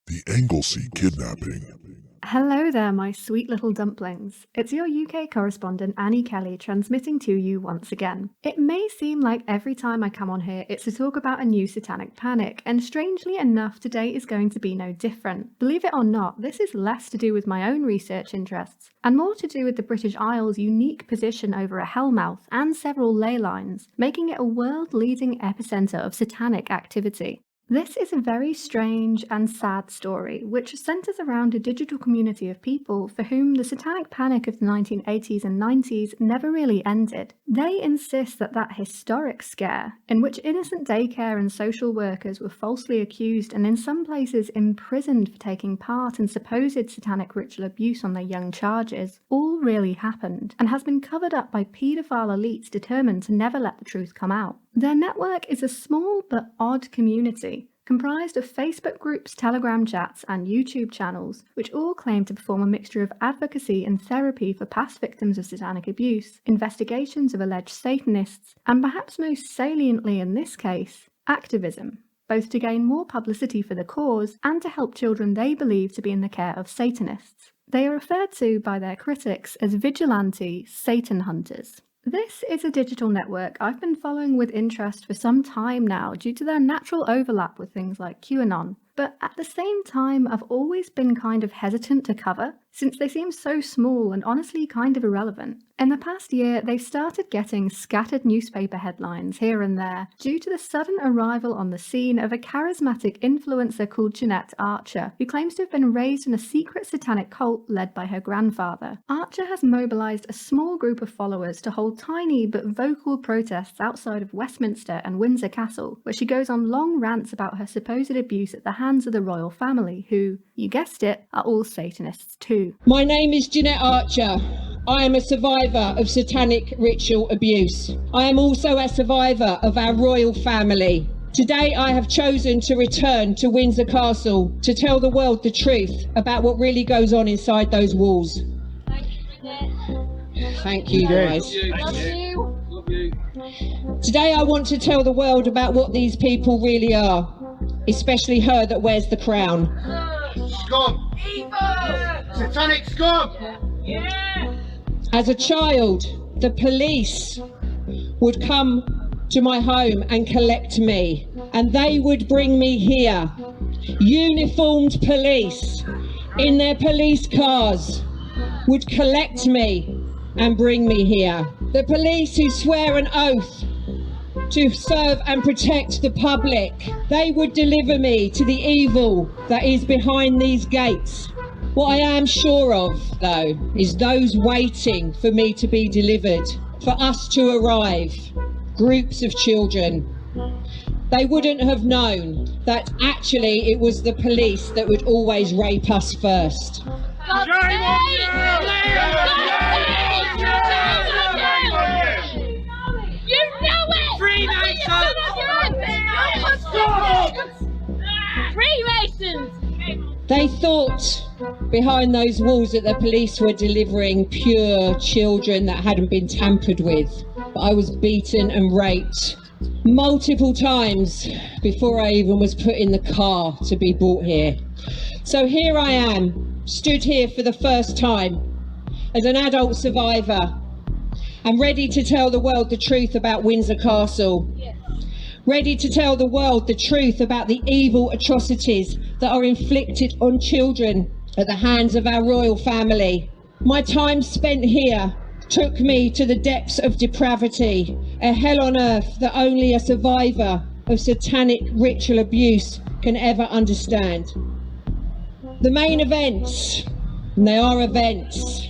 The Anglesey kidnapping. Hello there, my sweet little dumplings. It's your UK correspondent Annie Kelly transmitting to you once again. It may seem like every time I come on here it's to talk about a new satanic panic, and strangely enough today is going to be no different. Believe it or not, this is less to do with my own research interests, and more to do with the British Isles' unique position over a hellmouth and several ley lines, making it a world-leading epicentre of satanic activity. This is a very strange and sad story, which centres around a digital community of people for whom the satanic panic of the 1980s and 90s never really ended. They insist that that historic scare, in which innocent daycare and social workers were falsely accused and in some places imprisoned for taking part in supposed satanic ritual abuse on their young charges, all really happened, and has been covered up by paedophile elites determined to never let the truth come out. Their network is a small but odd community, comprised of Facebook groups, Telegram chats, and YouTube channels, which all claim to perform a mixture of advocacy and therapy for past victims of satanic abuse, investigations of alleged Satanists, and perhaps most saliently in this case, activism, both to gain more publicity for the cause and to help children they believe to be in the care of Satanists. They are referred to by their critics as vigilante Satan hunters. This is a digital network I've been following with interest for some time now due to their natural overlap with things like QAnon, but at the same time I've always been kind of hesitant to cover, since they seem so small and honestly kind of irrelevant. In the past year, they've started getting scattered newspaper headlines here and there due to the sudden arrival on the scene of a charismatic influencer called Jeanette Archer, who claims to have been raised in a secret satanic cult led by her grandfather. Archer has mobilised a small group of followers to hold tiny but vocal protests outside of Westminster and Windsor Castle, where she goes on long rants about her supposed abuse at the hands of the royal family, who, you guessed it, are all Satanists too. My name is Jeanette Archer. I am a survivor of satanic ritual abuse. I am also a survivor of our royal family. Today I have chosen to return to Windsor Castle to tell the world the truth about what really goes on inside those walls. Thank you, guys. Love you. Today I want to tell the world about what these people really are, especially her that wears the crown. Scum! Evil! Satanic scum! Yeah! As a child, the police would come to my home and collect me, and they would bring me here. Uniformed police in their police cars would collect me and bring me here. The police who swear an oath to serve and protect the public, they would deliver me to the evil that is behind these gates. What I am sure of, though, is those waiting for me to be delivered, for us to arrive, groups of children. They wouldn't have known that actually it was the police that would always rape us first. Freemasons! They thought behind those walls that the police were delivering pure children that hadn't been tampered with. But I was beaten and raped multiple times before I even was put in the car to be brought here. So here I am, stood here for the first time as an adult survivor and ready to tell the world the truth about Windsor Castle. Yes. Ready to tell the world the truth about the evil atrocities that are inflicted on children at the hands of our royal family. My time spent here took me to the depths of depravity, a hell on earth that only a survivor of satanic ritual abuse can ever understand. The main events, and they are events,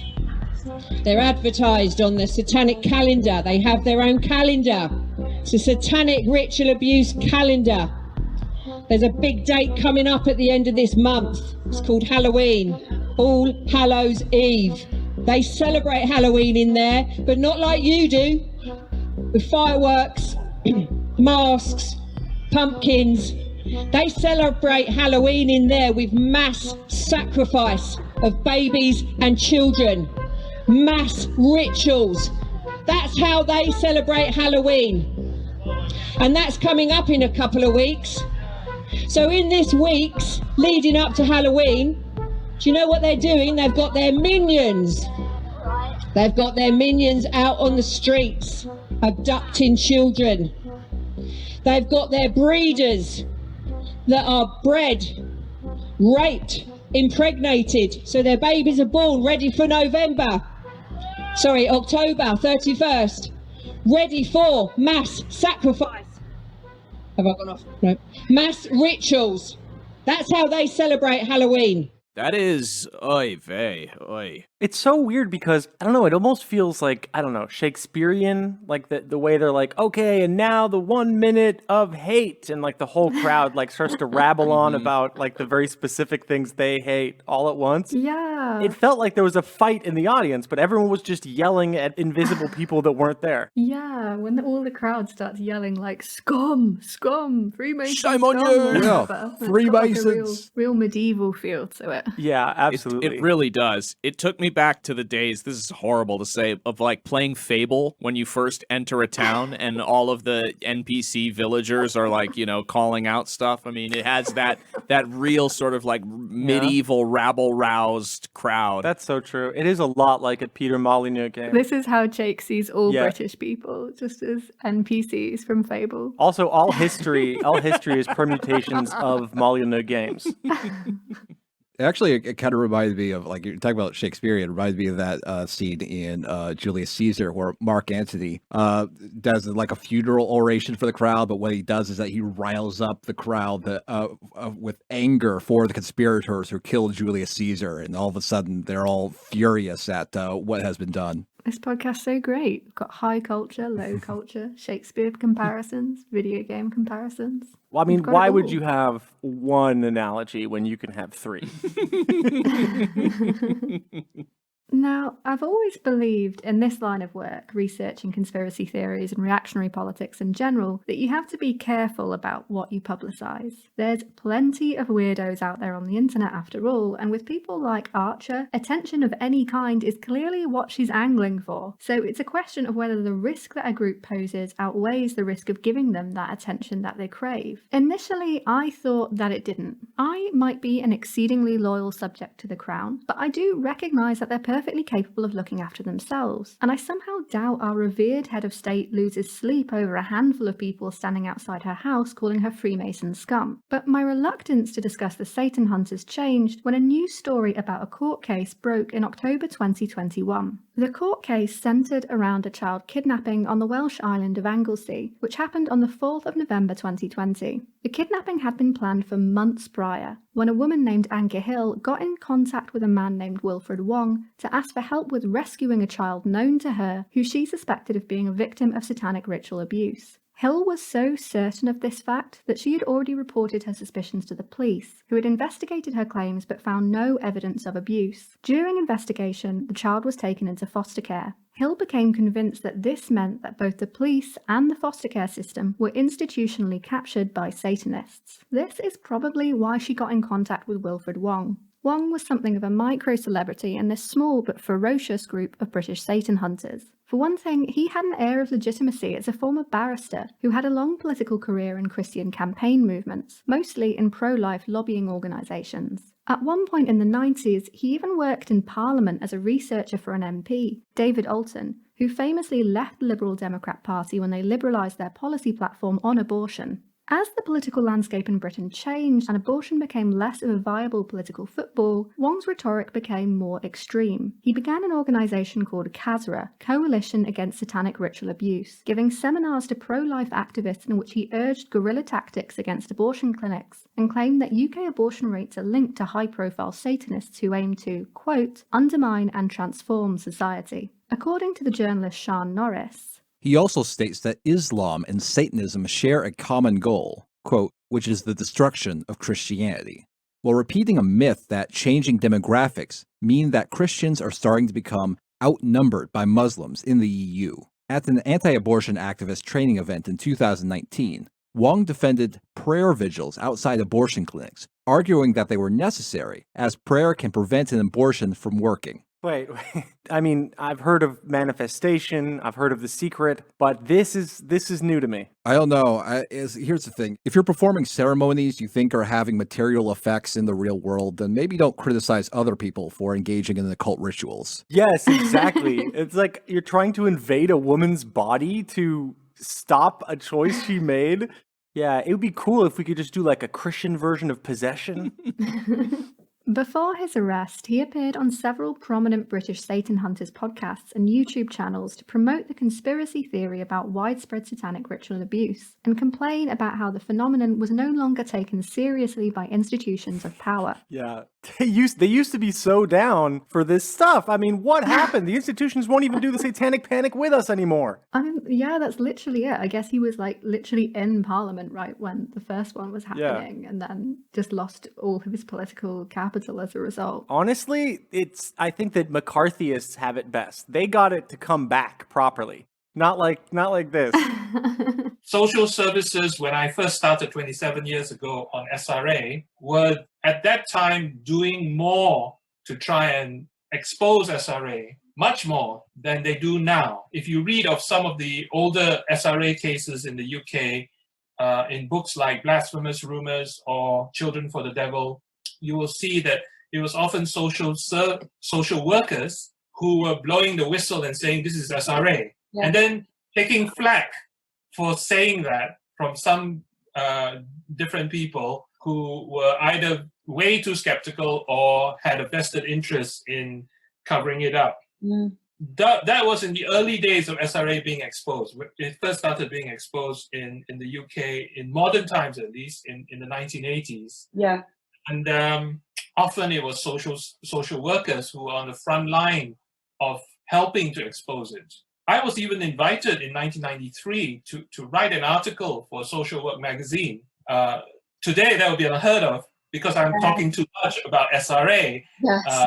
they're advertised on the satanic calendar. They have their own calendar. It's a satanic ritual abuse calendar. There's a big date coming up at the end of this month. It's called Halloween, All Hallows Eve. They celebrate Halloween in there, but not like you do, with fireworks, masks, pumpkins. They celebrate Halloween in there with mass sacrifice of babies and children, mass rituals. That's how they celebrate Halloween. And that's coming up in a couple of weeks. So in this week's leading up to Halloween, do you know what they're doing? They've got their minions. They've got their minions out on the streets, abducting children. They've got their breeders that are bred, raped, impregnated, so their babies are born ready for October 31st, ready for mass sacrifice. Have I gone off? No. Mass rituals. That's how they celebrate Halloween. That is, oy vey, oy. It's so weird because, I don't know, it almost feels like, I don't know, Shakespearean, like the way they're like, okay, and now the 1 minute of hate, and like the whole crowd like starts to rabble on about like the very specific things they hate all at once. Yeah. It felt like there was a fight in the audience, but everyone was just yelling at invisible people that weren't there. Yeah, when all the crowd starts yelling like, scum, scum, Freemasons, Shame on scum," you. or Yeah, whatever. It's got, like, a Freemasons. real medieval feel to it. Yeah, absolutely. It really does. It took me back to the days, this is horrible to say, of like playing Fable when you first enter a town and all of the NPC villagers are like, you know, calling out stuff. I mean, it has that real sort of like medieval rabble-roused crowd. That's so true. It is a lot like a Peter Molyneux game. This is how Jake sees all Yeah. British people, just as NPCs from Fable. Also, all history is permutations of Molyneux games. Actually, it kind of reminded me of, like, you're talking about Shakespeare, it reminded me of that scene in Julius Caesar where Mark Antony does like a funeral oration for the crowd, but what he does is that he riles up the crowd with anger for the conspirators who killed Julius Caesar, and all of a sudden they're all furious at what has been done. This podcast's so great. We've got high culture, low culture, Shakespeare comparisons, video game comparisons. Well, I mean, We've got why it would all. you have one analogy when you can have three? Now, I've always believed in this line of work, researching conspiracy theories and reactionary politics in general, that you have to be careful about what you publicise. There's plenty of weirdos out there on the internet after all, and with people like Archer, attention of any kind is clearly what she's angling for. So it's a question of whether the risk that a group poses outweighs the risk of giving them that attention that they crave. Initially, I thought that it didn't. I might be an exceedingly loyal subject to the crown, but I do recognise that they're perfectly capable of looking after themselves, and I somehow doubt our revered head of state loses sleep over a handful of people standing outside her house calling her Freemason scum. But my reluctance to discuss the Satan hunters changed when a news story about a court case broke in October 2021. The court case centred around a child kidnapping on the Welsh island of Anglesey, which happened on the 4th of November 2020. The kidnapping had been planned for months prior, when a woman named Anke Hill got in contact with a man named Wilfred Wong to ask for help with rescuing a child known to her who she suspected of being a victim of satanic ritual abuse. Hill was so certain of this fact that she had already reported her suspicions to the police, who had investigated her claims but found no evidence of abuse. During investigation, the child was taken into foster care. Hill became convinced that this meant that both the police and the foster care system were institutionally captured by Satanists. This is probably why she got in contact with Wilfred Wong. Wong was something of a micro-celebrity in this small but ferocious group of British Satan hunters. For one thing, he had an air of legitimacy as a former barrister who had a long political career in Christian campaign movements, mostly in pro-life lobbying organisations. At one point in the 90s, he even worked in Parliament as a researcher for an MP, David Alton, who famously left the Liberal Democrat Party when they liberalised their policy platform on abortion. As the political landscape in Britain changed and abortion became less of a viable political football, Wong's rhetoric became more extreme. He began an organisation called CASRA, Coalition Against Satanic Ritual Abuse, giving seminars to pro-life activists in which he urged guerrilla tactics against abortion clinics and claimed that UK abortion rates are linked to high-profile Satanists who aim to, quote, undermine and transform society. According to the journalist Sian Norris, he also states that Islam and Satanism share a common goal, quote, which is the destruction of Christianity, while repeating a myth that changing demographics mean that Christians are starting to become outnumbered by Muslims in the EU. At an anti-abortion activist training event in 2019, Wong defended prayer vigils outside abortion clinics, arguing that they were necessary, as prayer can prevent an abortion from working. Wait. I mean, I've heard of manifestation, I've heard of The Secret, but this is new to me. I don't know. Here's the thing. If you're performing ceremonies you think are having material effects in the real world, then maybe don't criticize other people for engaging in occult rituals. Yes, exactly. It's like you're trying to invade a woman's body to stop a choice she made. Yeah, it would be cool if we could just do like a Christian version of possession. Before his arrest, he appeared on several prominent British Satan hunters podcasts and YouTube channels to promote the conspiracy theory about widespread satanic ritual abuse and complain about how the phenomenon was no longer taken seriously by institutions of power. Yeah, they used to be so down for this stuff. I mean, what happened? The institutions won't even do the satanic panic with us anymore. Yeah, that's literally it. I guess he was like literally in Parliament right when the first one was happening, and then just lost all of his political capital as a result. Honestly, I think that McCarthyists have it best. They got it to come back properly. Not like this. Social services, when I first started 27 years ago on SRA, were at that time doing more to try and expose SRA, much more than they do now. If you read of some of the older SRA cases in the UK, in books like Blasphemous Rumors or Children for the Devil, you will see that it was often social workers who were blowing the whistle and saying, this is SRA. Yeah. And then taking flack for saying that from some different people who were either way too skeptical or had a vested interest in covering it up. Mm. That was in the early days of SRA being exposed. It first started being exposed in the UK, in modern times at least, in the 1980s. Yeah. And often it was social workers who were on the front line of helping to expose it. I was even invited in 1993 to write an article for Social Work magazine. Today that would be unheard of because I'm talking too much about SRA. Yes.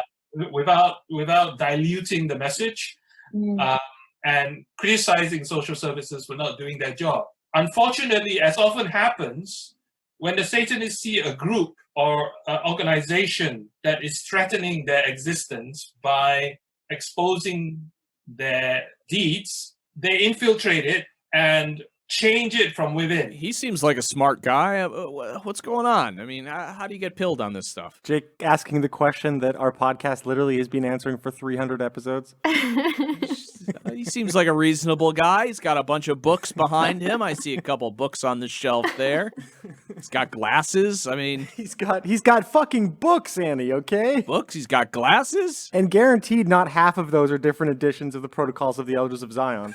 Without diluting the message and criticizing social services for not doing their job. Unfortunately, as often happens, when the Satanists see a group or an organization that is threatening their existence by exposing their deeds, they infiltrate it and change it from within. He seems like a smart guy. What's going on? I mean, how do you get pilled on this stuff? Jake asking the question that our podcast literally has been answering for 300 episodes. He seems like a reasonable guy. He's got a bunch of books behind him. I see a couple books on the shelf there. He's got glasses. I mean, he's got fucking books, Annie, okay? Books? He's got glasses? And guaranteed not half of those are different editions of the Protocols of the Elders of Zion.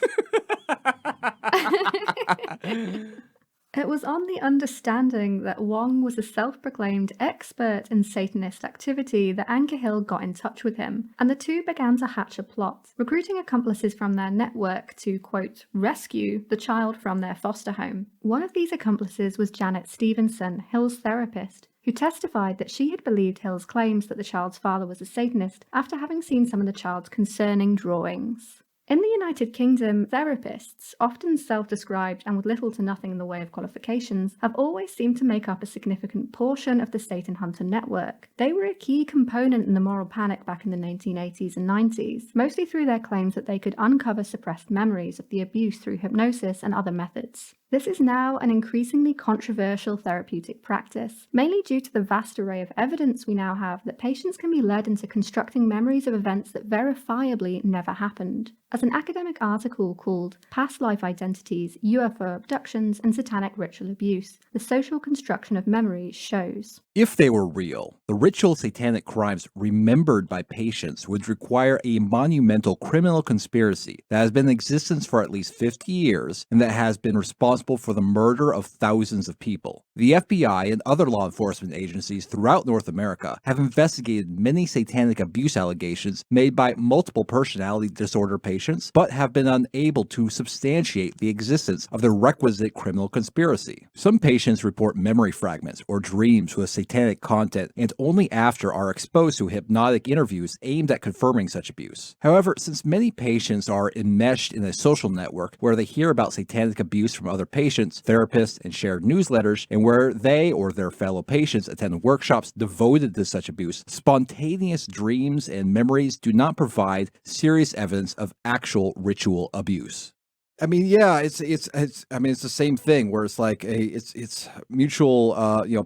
It was on the understanding that Wong was a self-proclaimed expert in Satanist activity that Anchor Hill got in touch with him, and the two began to hatch a plot, recruiting accomplices from their network to, quote, rescue the child from their foster home. One of these accomplices was Jeanette Stevenson, Hill's therapist, who testified that she had believed Hill's claims that the child's father was a Satanist after having seen some of the child's concerning drawings. In the United Kingdom, therapists, often self-described and with little to nothing in the way of qualifications, have always seemed to make up a significant portion of the Satan Hunter network. They were a key component in the moral panic back in the 1980s and 90s, mostly through their claims that they could uncover suppressed memories of the abuse through hypnosis and other methods. This is now an increasingly controversial therapeutic practice, mainly due to the vast array of evidence we now have that patients can be led into constructing memories of events that verifiably never happened. As an academic article called Past Life Identities, UFO Abductions, and Satanic Ritual Abuse, the social construction of memories shows. If they were real, the ritual satanic crimes remembered by patients would require a monumental criminal conspiracy that has been in existence for at least 50 years and that has been responsible for the murder of thousands of people. The FBI and other law enforcement agencies throughout North America have investigated many satanic abuse allegations made by multiple personality disorder patients, but have been unable to substantiate the existence of the requisite criminal conspiracy. Some patients report memory fragments or dreams with satanic content, and only after are exposed to hypnotic interviews aimed at confirming such abuse. However, since many patients are enmeshed in a social network where they hear about satanic abuse from other their patients, therapists, and shared newsletters, and where they or their fellow patients attend workshops devoted to such abuse, spontaneous dreams and memories do not provide serious evidence of actual ritual abuse. I mean, yeah, it's the same thing where it's like it's mutual,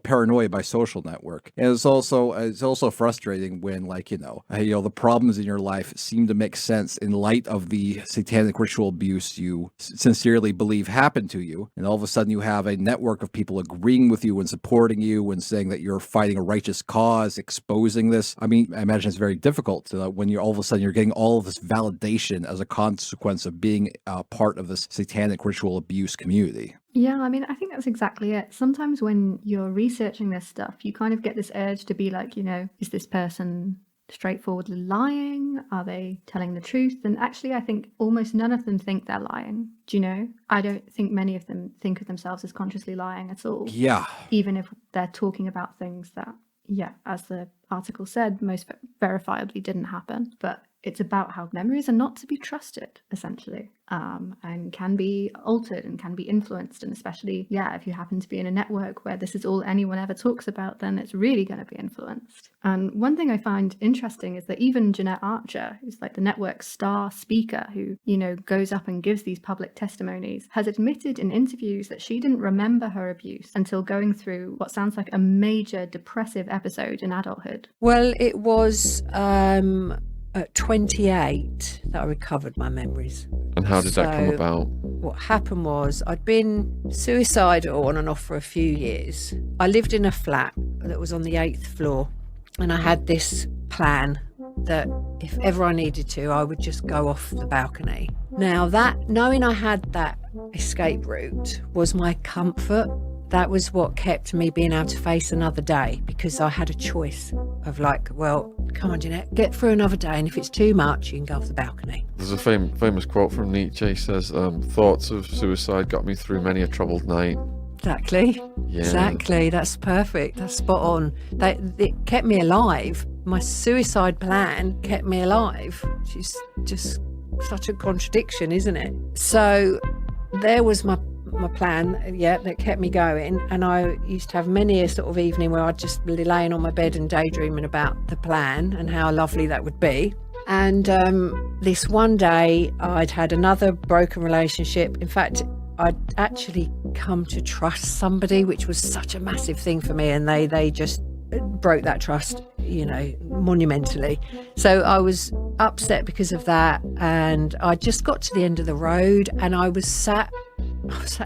paranoia by social network. And it's also frustrating when the problems in your life seem to make sense in light of the satanic ritual abuse you sincerely believe happened to you. And all of a sudden you have a network of people agreeing with you and supporting you and saying that you're fighting a righteous cause, exposing this. I mean, I imagine it's very difficult when you're all of a sudden you're getting all of this validation as a consequence of being part of this satanic ritual abuse community. Yeah, I mean, I think that's exactly it. Sometimes when you're researching this stuff, you kind of get this urge to be like, is this person straightforwardly lying? Are they telling the truth? And actually, I think almost none of them think they're lying. Do you know? I don't think many of them think of themselves as consciously lying at all. Yeah. Even if they're talking about things that, as the article said, most verifiably didn't happen. But it's about how memories are not to be trusted, essentially, and can be altered and can be influenced. And especially, if you happen to be in a network where this is all anyone ever talks about, then it's really going to be influenced. And one thing I find interesting is that even Jeanette Archer, who's like the network's star speaker, who, goes up and gives these public testimonies, has admitted in interviews that she didn't remember her abuse until going through what sounds like a major depressive episode in adulthood. Well, it was at 28 that I recovered my memories. And how did that come about? What happened was I'd been suicidal on and off for a few years. I lived in a flat that was on the 8th floor, and I had this plan that if ever I needed to, I would just go off the balcony. Now, that knowing I had that escape route was my comfort. That was what kept me being able to face another day, because I had a choice of come on, Jeanette, get through another day, and if it's too much, you can go off the balcony. There's a famous quote from Nietzsche. He says, thoughts of suicide got me through many a troubled night. Exactly. Yeah. Exactly. That's perfect. That's spot on. It kept me alive. My suicide plan kept me alive. She's just such a contradiction, isn't it? So there was my plan, that kept me going. And I used to have many a sort of evening where I'd just be laying on my bed and daydreaming about the plan and how lovely that would be. And this one day I'd had another broken relationship. In fact, I'd actually come to trust somebody, which was such a massive thing for me, and they just broke that trust, monumentally. So I was upset because of that, and I just got to the end of the road, and I was sat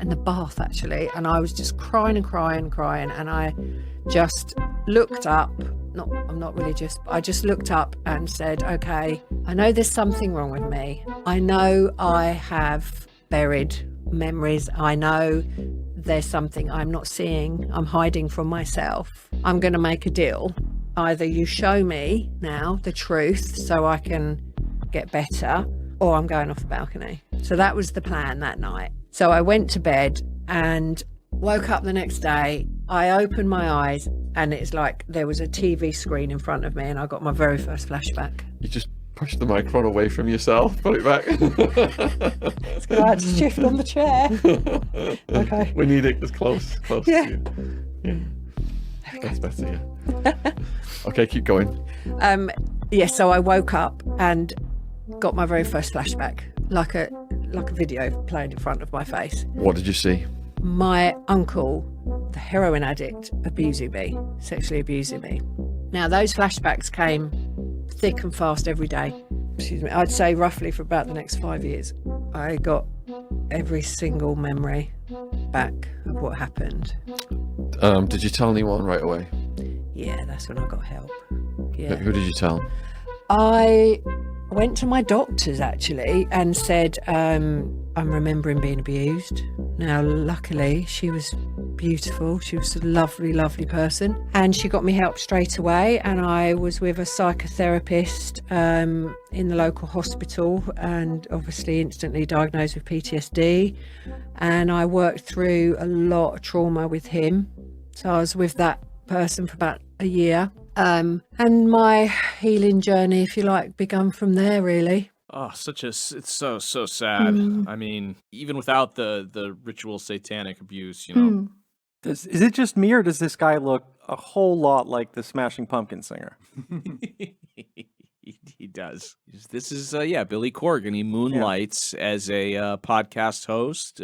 in the bath actually, and I was just crying and I just looked up. I'm not religious, but I just looked up and said, okay, I know there's something wrong with me. I know I have buried memories. I know there's something I'm not seeing. I'm hiding from myself. I'm going to make a deal. Either you show me now the truth so I can get better, or I'm going off the balcony. So that was the plan that night. So I went to bed and woke up the next day. I opened my eyes and it's like there was a TV screen in front of me, and I got my very first flashback. You just push the microphone away from yourself, put it back. It's going to have to shift on the chair. Okay. We need it as close yeah. to you. Yeah. That's better, yeah. Okay, keep going. So I woke up and got my very first flashback, like a video playing in front of my face. What did you see? My uncle, the heroin addict, sexually abusing me. Now, those flashbacks came thick and fast every day. I'd say roughly for about the next 5 years. I got every single memory back of what happened. Did you tell anyone right away? Yeah, that's when I got help. Yeah. Who did you tell? I went to my doctors actually and said, I'm remembering being abused. Now, luckily, she was beautiful. She was a lovely, lovely person. And she got me help straight away. And I was with a psychotherapist in the local hospital, and obviously instantly diagnosed with PTSD. And I worked through a lot of trauma with him. So I was with that person for about a year. And my healing journey, if you like, began from there, really. Oh, it's so sad. I mean, even without the ritual satanic abuse, you know. Is it just me, or does this guy look a whole lot like the Smashing Pumpkins singer? He does. This is Billy Corgan. He moonlights as a podcast host,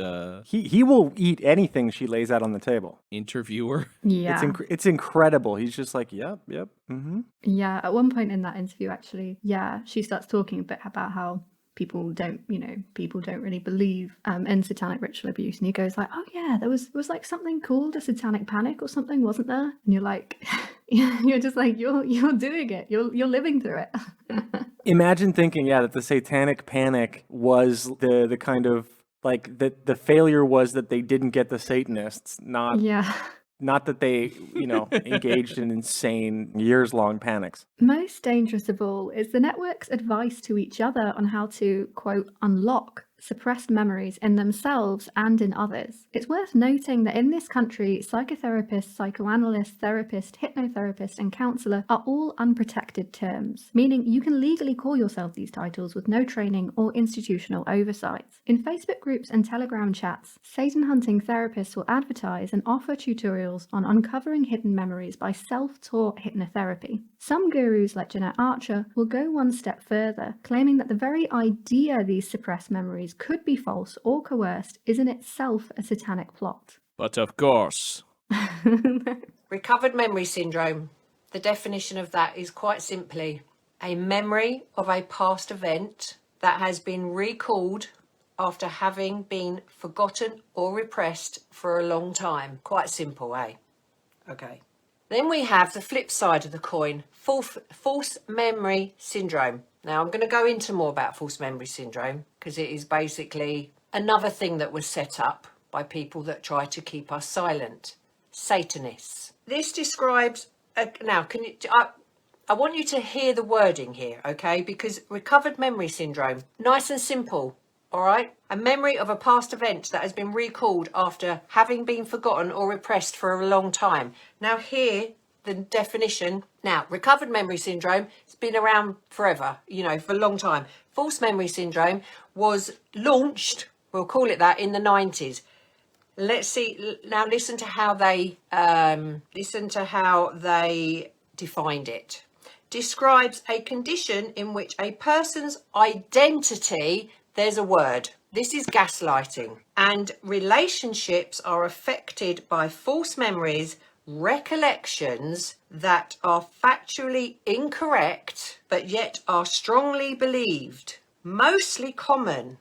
He will eat anything she lays out on the table. interviewer. Yeah. It's incredible. He's just like, yep, mm-hmm. Yeah, at one point in that interview, actually, she starts talking a bit about how people don't really believe in satanic ritual abuse, and he goes like, "Oh yeah, there was like something called a satanic panic or something, wasn't there?" And you're like, you're just like, you're doing it, you're living through it. Imagine thinking, that the satanic panic was the kind of like the failure was that they didn't get the Satanists, not that they, engaged in insane years-long panics. Most dangerous of all is the network's advice to each other on how to, quote, unlock suppressed memories in themselves and in others. It's worth noting that in this country, psychotherapist, psychoanalyst, therapist, hypnotherapist, and counselor are all unprotected terms, meaning you can legally call yourself these titles with no training or institutional oversight. In Facebook groups and Telegram chats, Satan hunting therapists will advertise and offer tutorials on uncovering hidden memories by self-taught hypnotherapy. Some gurus like Jeanette will go one step further, claiming that the very idea these suppressed memories could be false or coerced is in itself a satanic plot. But of course. Recovered memory syndrome. The definition of that is quite simply a memory of a past event that has been recalled after having been forgotten or repressed for a long time. Quite simple, eh? Okay. Then we have the flip side of the coin, false memory syndrome. Now, I'm going to go into more about false memory syndrome because it is basically another thing that was set up by people that try to keep us silent. Satanists. This describes... now, I want you to hear the wording here, okay? Because recovered memory syndrome, nice and simple, all right? A memory of a past event that has been recalled after having been forgotten or repressed for a long time. Now, here... the definition. Now, recovered memory syndrome, it's been around forever, for a long time. False memory syndrome was launched, we'll call it that, in the 90s. Let's see, now listen to how they defined it. Describes a condition in which a person's identity, there's a word, this is gaslighting, and relationships are affected by false memories, recollections that are factually incorrect but yet are strongly believed, mostly common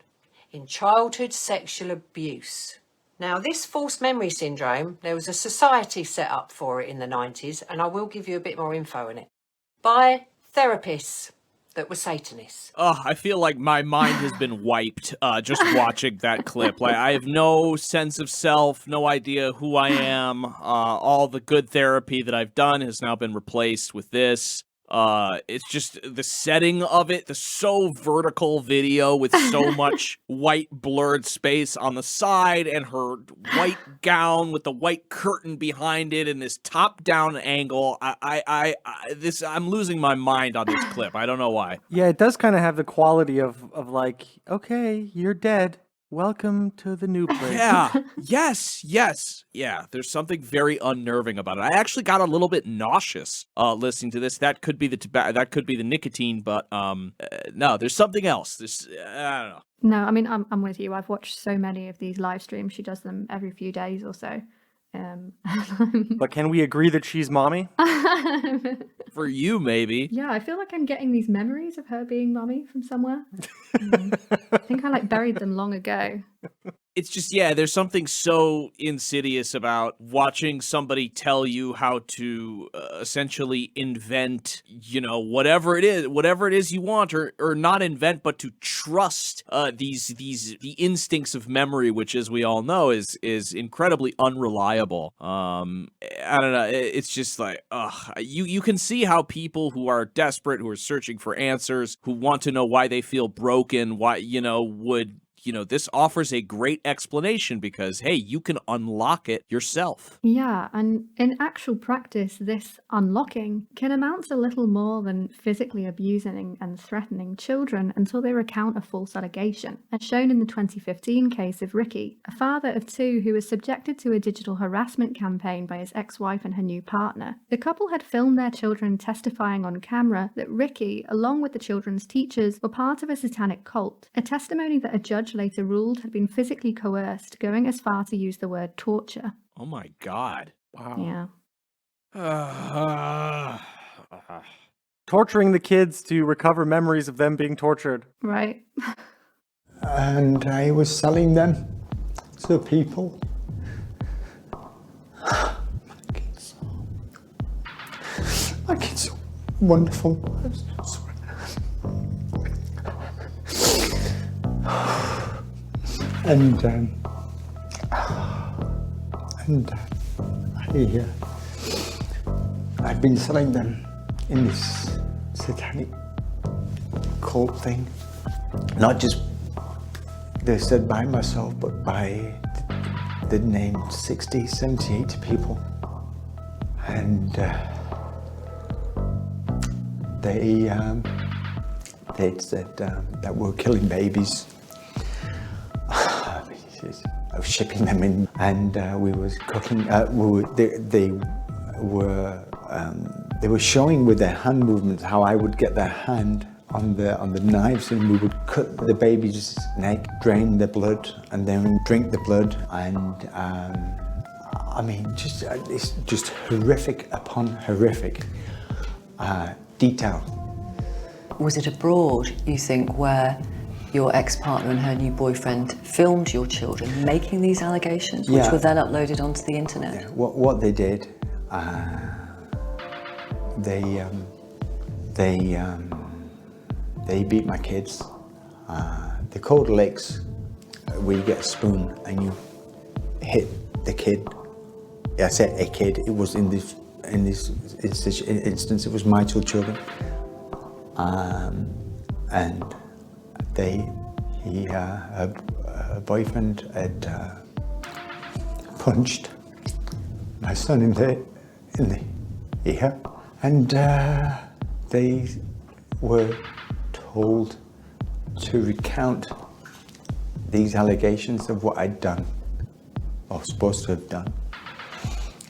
in childhood sexual abuse. Now, this false memory syndrome, there was a society set up for it in the 90s, and I will give you a bit more info on it, by therapists that were Satanists. Oh, I feel like my mind has been wiped just watching that clip. Like, I have no sense of self, no idea who I am. All the good therapy that I've done has now been replaced with this. It's just the setting of it, the so vertical video with so much white blurred space on the side, and her white gown with the white curtain behind it, and this top-down angle. I'm losing my mind on this clip. I don't know why. Yeah, it does kind of have the quality of like, okay, you're dead. Welcome to the new place. Yeah. Yes. Yeah. There's something very unnerving about it. I actually got a little bit nauseous listening to this. That could be the nicotine, but no, there's something else. I don't know. No, I mean, I'm with you. I've watched so many of these live streams. She does them every few days or so. But can we agree that she's mommy? For you, maybe. Yeah, I feel like I'm getting these memories of her being mommy from somewhere. I think I buried them long ago. It's just, there's something so insidious about watching somebody tell you how to essentially invent, whatever it is you want, or not invent, but to trust the instincts of memory, which, as we all know, is incredibly unreliable. I don't know. It's just like, you can see how people who are desperate, who are searching for answers, who want to know why they feel broken, why, would this offers a great explanation because, hey, you can unlock it yourself. Yeah, and in actual practice, this unlocking can amount to little more than physically abusing and threatening children until they recount a false allegation, as shown in the 2015 case of Ricky, a father of two who was subjected to a digital harassment campaign by his ex-wife and her new partner. The couple had filmed their children testifying on camera that Ricky, along with the children's teachers, were part of a satanic cult, a testimony that a judge later ruled had been physically coerced, going as far to use the word torture. Oh my God. Wow. Yeah. Torturing the kids to recover memories of them being tortured. Right. And I was selling them to people. My kids are wonderful. And I've been selling them in this satanic cult thing. Not just, they said by myself, but by the named 60, 70, 80 people. And they said that we're killing babies. I was shipping them in, and we was cooking. They were showing with their hand movements how I would get their hand on the knives, and we would cut the baby's neck, drain the blood, and then drink the blood. And I mean, it's just horrific upon horrific detail. Was it abroad, you think, where your ex-partner and her new boyfriend filmed your children making these allegations, which were then uploaded onto the internet? Yeah. What they did, they beat my kids. They called licks, where you get a spoon and you hit the kid. I said a kid. It was in this instance, it was my two children, and her boyfriend had punched my son in the ear, and they were told to recount these allegations of what I'd done, or supposed to have done,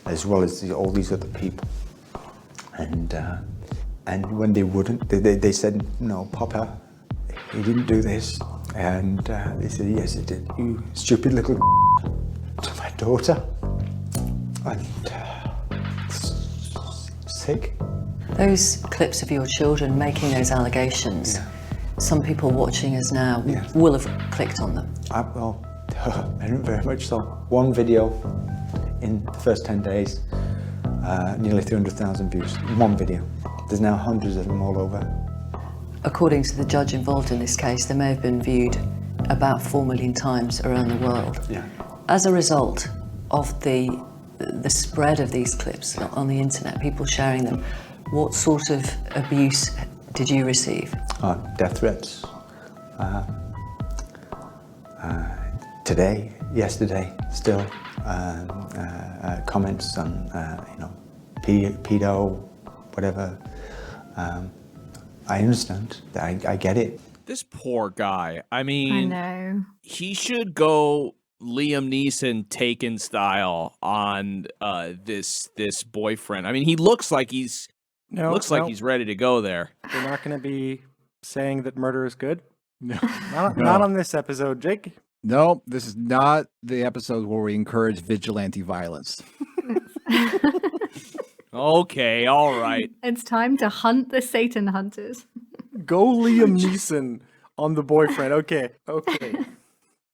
as well as all these other people. And when they wouldn't, they said, "No, Papa, he didn't do this." And they said, "Yes, he did, you stupid little to my daughter." And sick. Those clips of your children making those allegations, some people watching us now will have clicked on them. Well, I didn't very much so. One video in the first 10 days, nearly 300,000 views. One video. There's now hundreds of them all over. According to the judge involved in this case, they may have been viewed about 4 million times around the world. Yeah. As a result of the spread of these clips on the internet, people sharing them, what sort of abuse did you receive? Death threats. Today, yesterday, still comments on pedo, whatever. I understand. I get it. This poor guy. I I mean, know. he should go Liam Neeson Taken style on this boyfriend. I mean, he looks like he's he's ready to go there. We're not going to be saying that murder is good. No. Not on this episode, Jake. No, this is not the episode where we encourage vigilante violence. Okay, all right. It's time to hunt the Satan hunters. Go Liam Neeson on the boyfriend. Okay.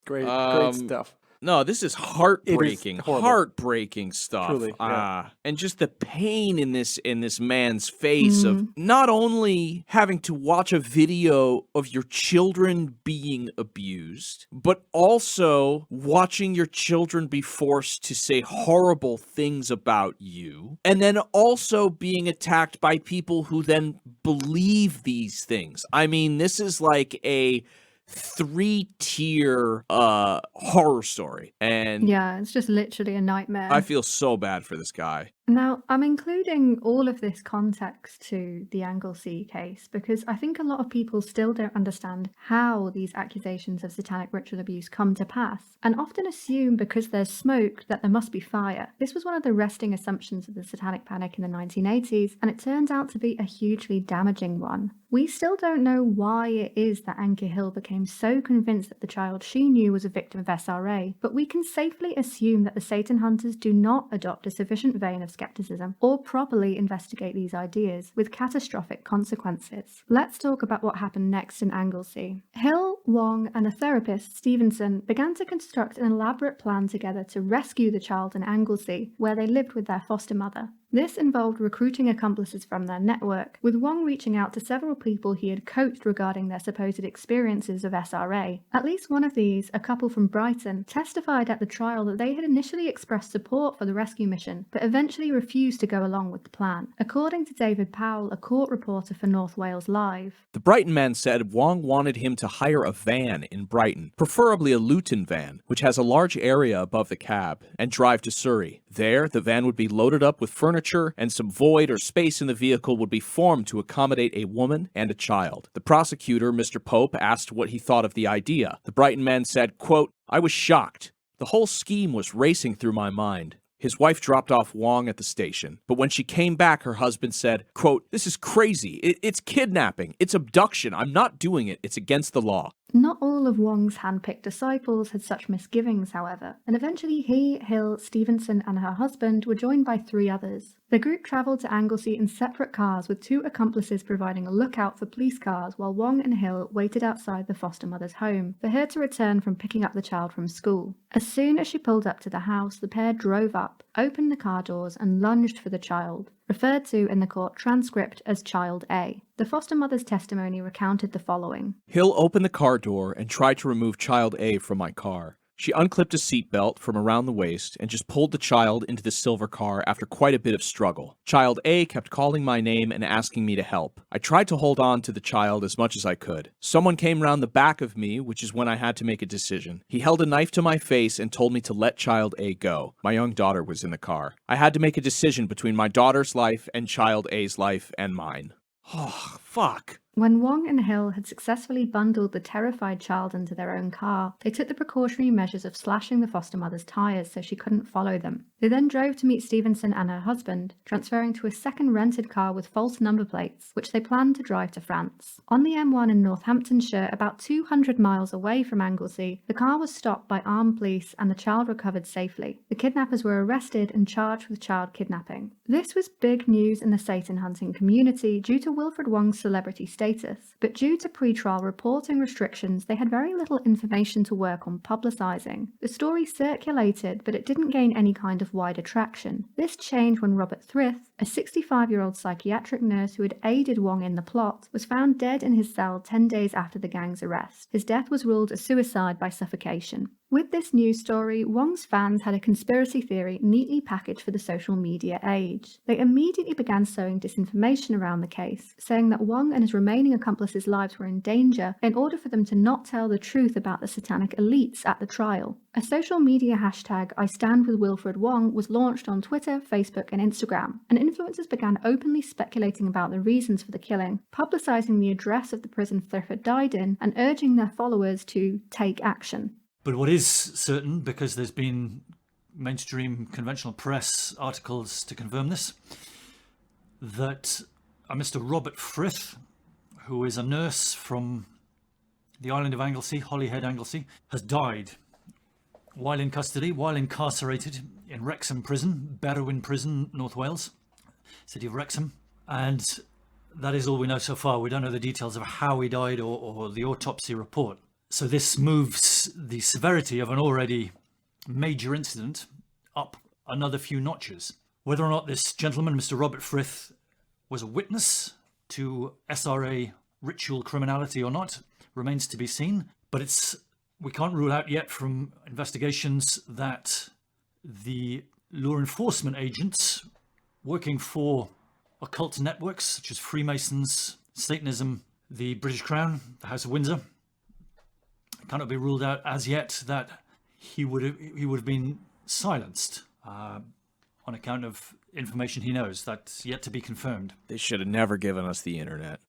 Great stuff. No, this is heartbreaking, heartbreaking stuff. Truly, yeah. And just the pain in this man's face of not only having to watch a video of your children being abused, but also watching your children be forced to say horrible things about you, and then also being attacked by people who then believe these things. I mean, this is like a 3-tier horror story. And Yeah, it's just literally a nightmare. I feel so bad for this guy. Now, I'm including all of this context to the Anglesey case because I think a lot of people still don't understand how these accusations of satanic ritual abuse come to pass, and often assume because there's smoke that there must be fire. This was one of the resting assumptions of the satanic panic in the 1980s, and it turns out to be a hugely damaging one. We still don't know why it is that Anke Hill became so convinced that the child she knew was a victim of SRA, but we can safely assume that the Satan hunters do not adopt a sufficient vein of skepticism or properly investigate these ideas with catastrophic consequences. Let's talk about what happened next in Anglesey. Hill, Wong, and a therapist, Stevenson, began to construct an elaborate plan together to rescue the child in Anglesey, where they lived with their foster mother. This involved recruiting accomplices from their network, with Wong reaching out to several people he had coached regarding their supposed experiences of SRA. At least one of these, a couple from Brighton, testified at the trial that they had initially expressed support for the rescue mission, but eventually refused to go along with the plan. According to David Powell, a court reporter for North Wales Live, The Brighton man said Wong wanted him to hire a van in Brighton, preferably a Luton van, which has a large area above the cab, and drive to Surrey. There, the van would be loaded up with furniture, and some void or space in the vehicle would be formed to accommodate a woman and a child. The prosecutor, Mr. Pope, asked what he thought of the idea. The Brighton man said, quote, "I was shocked. The whole scheme was racing through my mind." His wife dropped off Wong at the station, but when she came back, her husband said, quote, "This is crazy. It's kidnapping. It's abduction. I'm not doing it. It's against the law." Not all of Wong's hand-picked disciples had such misgivings, however, and eventually he, Hill, Stevenson, and her husband were joined by 3 others. The group travelled to Anglesey in separate cars with 2 accomplices providing a lookout for police cars while Wong and Hill waited outside the foster mother's home for her to return from picking up the child from school. As soon as she pulled up to the house, the pair drove up, opened the car doors, and lunged for the child, referred to in the court transcript as Child A. The foster mother's testimony recounted the following. Hill opened the car door and tried to remove Child A from my car. She unclipped a seatbelt from around the waist and just pulled the child into the silver car after quite a bit of struggle. Child A kept calling my name and asking me to help. I tried to hold on to the child as much as I could. Someone came round the back of me, which is when I had to make a decision. He held a knife to my face and told me to let Child A go. My young daughter was in the car. I had to make a decision between my daughter's life and Child A's life and mine. Oh, fuck. When Wong and Hill had successfully bundled the terrified child into their own car, they took the precautionary measures of slashing the foster mother's tyres so she couldn't follow them. They then drove to meet Stevenson and her husband, transferring to a second rented car with false number plates, which they planned to drive to France. On the M1 in Northamptonshire, about 200 miles away from Anglesey, the car was stopped by armed police and the child recovered safely. The kidnappers were arrested and charged with child kidnapping. This was big news in the Satan hunting community due to Wilfred Wong's celebrity status, but due to pre-trial reporting restrictions, they had very little information to work on publicising. The story circulated, but it didn't gain any kind of wider traction. This changed when Robert Thrift, a 65-year-old psychiatric nurse who had aided Wong in the plot, was found dead in his cell 10 days after the gang's arrest. His death was ruled a suicide by suffocation. With this news story, Wong's fans had a conspiracy theory neatly packaged for the social media age. They immediately began sowing disinformation around the case, saying that Wong and his remaining accomplices' lives were in danger in order for them to not tell the truth about the satanic elites at the trial. A social media hashtag, I Stand With Wilfred Wong, was launched on Twitter, Facebook, and Instagram, and influencers began openly speculating about the reasons for the killing, publicising the address of the prison Thrift had died in, and urging their followers to take action. But what is certain, because there's been mainstream conventional press articles to confirm this, that a Mr. Robert Frith, who is a nurse from the island of Anglesey, Holyhead, Anglesey, has died while in custody, while incarcerated in Wrexham Prison, Berwyn Prison, North Wales, city of Wrexham. And that is all we know so far. We don't know the details of how he died or the autopsy report. So this moves the severity of an already major incident up another few notches. Whether or not this gentleman, Mr. Robert Frith, was a witness to SRA ritual criminality or not remains to be seen. But we can't rule out yet from investigations that the law enforcement agents working for occult networks such as Freemasons, Satanism, the British Crown, the House of Windsor, It cannot be ruled out as yet that he would have been silenced on account of information he knows. That's yet to be confirmed. They should have never given us the internet.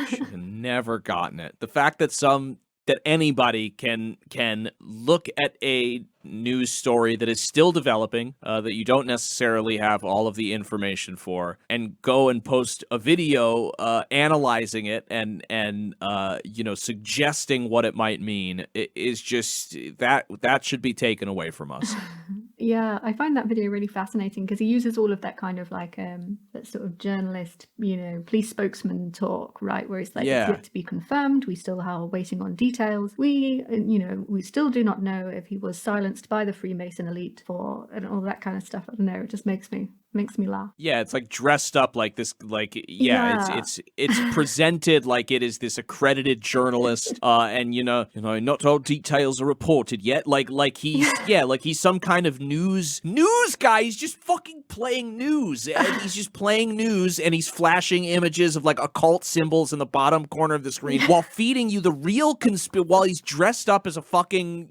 Should have never gotten it. The fact that anybody can look at a news story that is still developing, that you don't necessarily have all of the information for, and go and post a video analyzing it and suggesting what it might mean, it is just that should be taken away from us. Yeah, I find that video really fascinating because he uses all of that kind of like that sort of journalist, police spokesman talk, right? Where it's like, it's yet to be confirmed. We still are waiting on details. We still do not know if he was silenced by the Freemason elite and all that kind of stuff. I don't know. It just makes me laugh. Yeah, it's like dressed up like this, it's presented like it is this accredited journalist, and not all details are reported yet. Like he's some kind of news guy. He's just fucking playing news. And he's just playing news, and he's flashing images of like occult symbols in the bottom corner of the screen while feeding you the real while he's dressed up as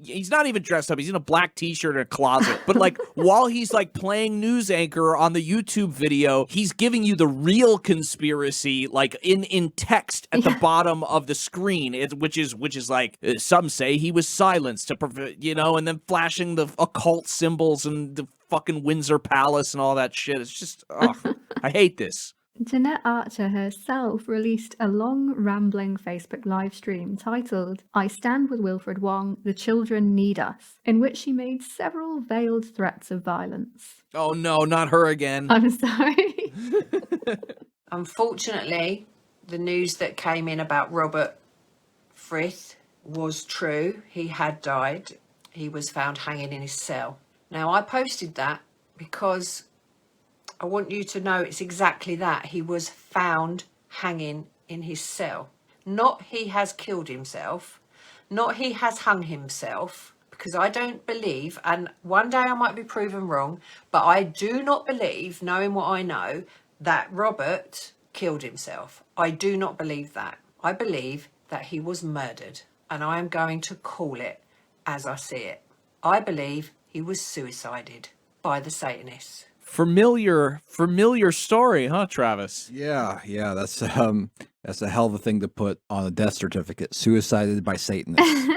he's not even dressed up. He's in a black t-shirt in a closet. But like while he's like playing news anchor on the YouTube video, he's giving you the real conspiracy, like in text at the bottom of the screen, which is like some say he was silenced to prevent, and then flashing the occult symbols and the fucking Windsor Palace and all that shit. It's just, I hate this. Jeanette Archer herself released a long, rambling Facebook live stream titled "I Stand with Wilfred Wong, The Children Need Us," in which she made several veiled threats of violence. Oh no, not her again. I'm sorry. Unfortunately, the news that came in about Robert Frith was true. He had died. He was found hanging in his cell. Now, I posted that because I want you to know it's exactly that. He was found hanging in his cell. Not he has killed himself, not he has hung himself, because I don't believe, and one day I might be proven wrong, but I do not believe, knowing what I know, that Robert killed himself. I do not believe that. I believe that he was murdered, and I am going to call it as I see it. I believe he was suicided by the Satanists. Familiar story, huh, Travis? Yeah, that's a hell of a thing to put on a death certificate. Suicided by Satanists.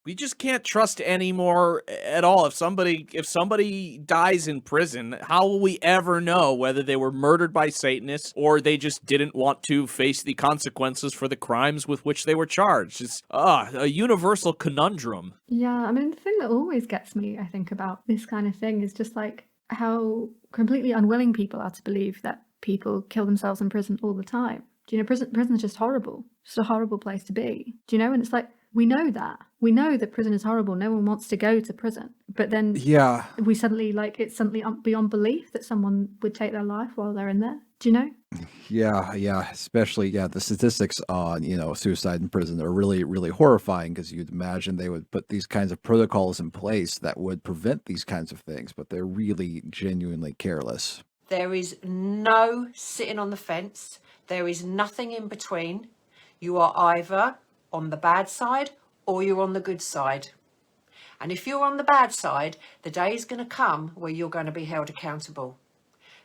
We just can't trust anymore at all. If somebody dies in prison, how will we ever know whether they were murdered by Satanists or they just didn't want to face the consequences for the crimes with which they were charged? It's a universal conundrum. Yeah, I mean, the thing that always gets me, I think, about this kind of thing is just like how completely unwilling people are to believe that people kill themselves in prison all the time. Do you know, prison is just horrible. Just a horrible place to be. Do you know? And it's like, we know that prison is horrible. No one wants to go to prison. But then we suddenly, like, it's suddenly beyond belief that someone would take their life while they're in there. Do you know? Yeah, especially, the statistics on, suicide in prison are really, really horrifying, because you'd imagine they would put these kinds of protocols in place that would prevent these kinds of things, but they're really genuinely careless. There is no sitting on the fence. There is nothing in between. You are either on the bad side or you're on the good side. And if you're on the bad side, the day is going to come where you're going to be held accountable.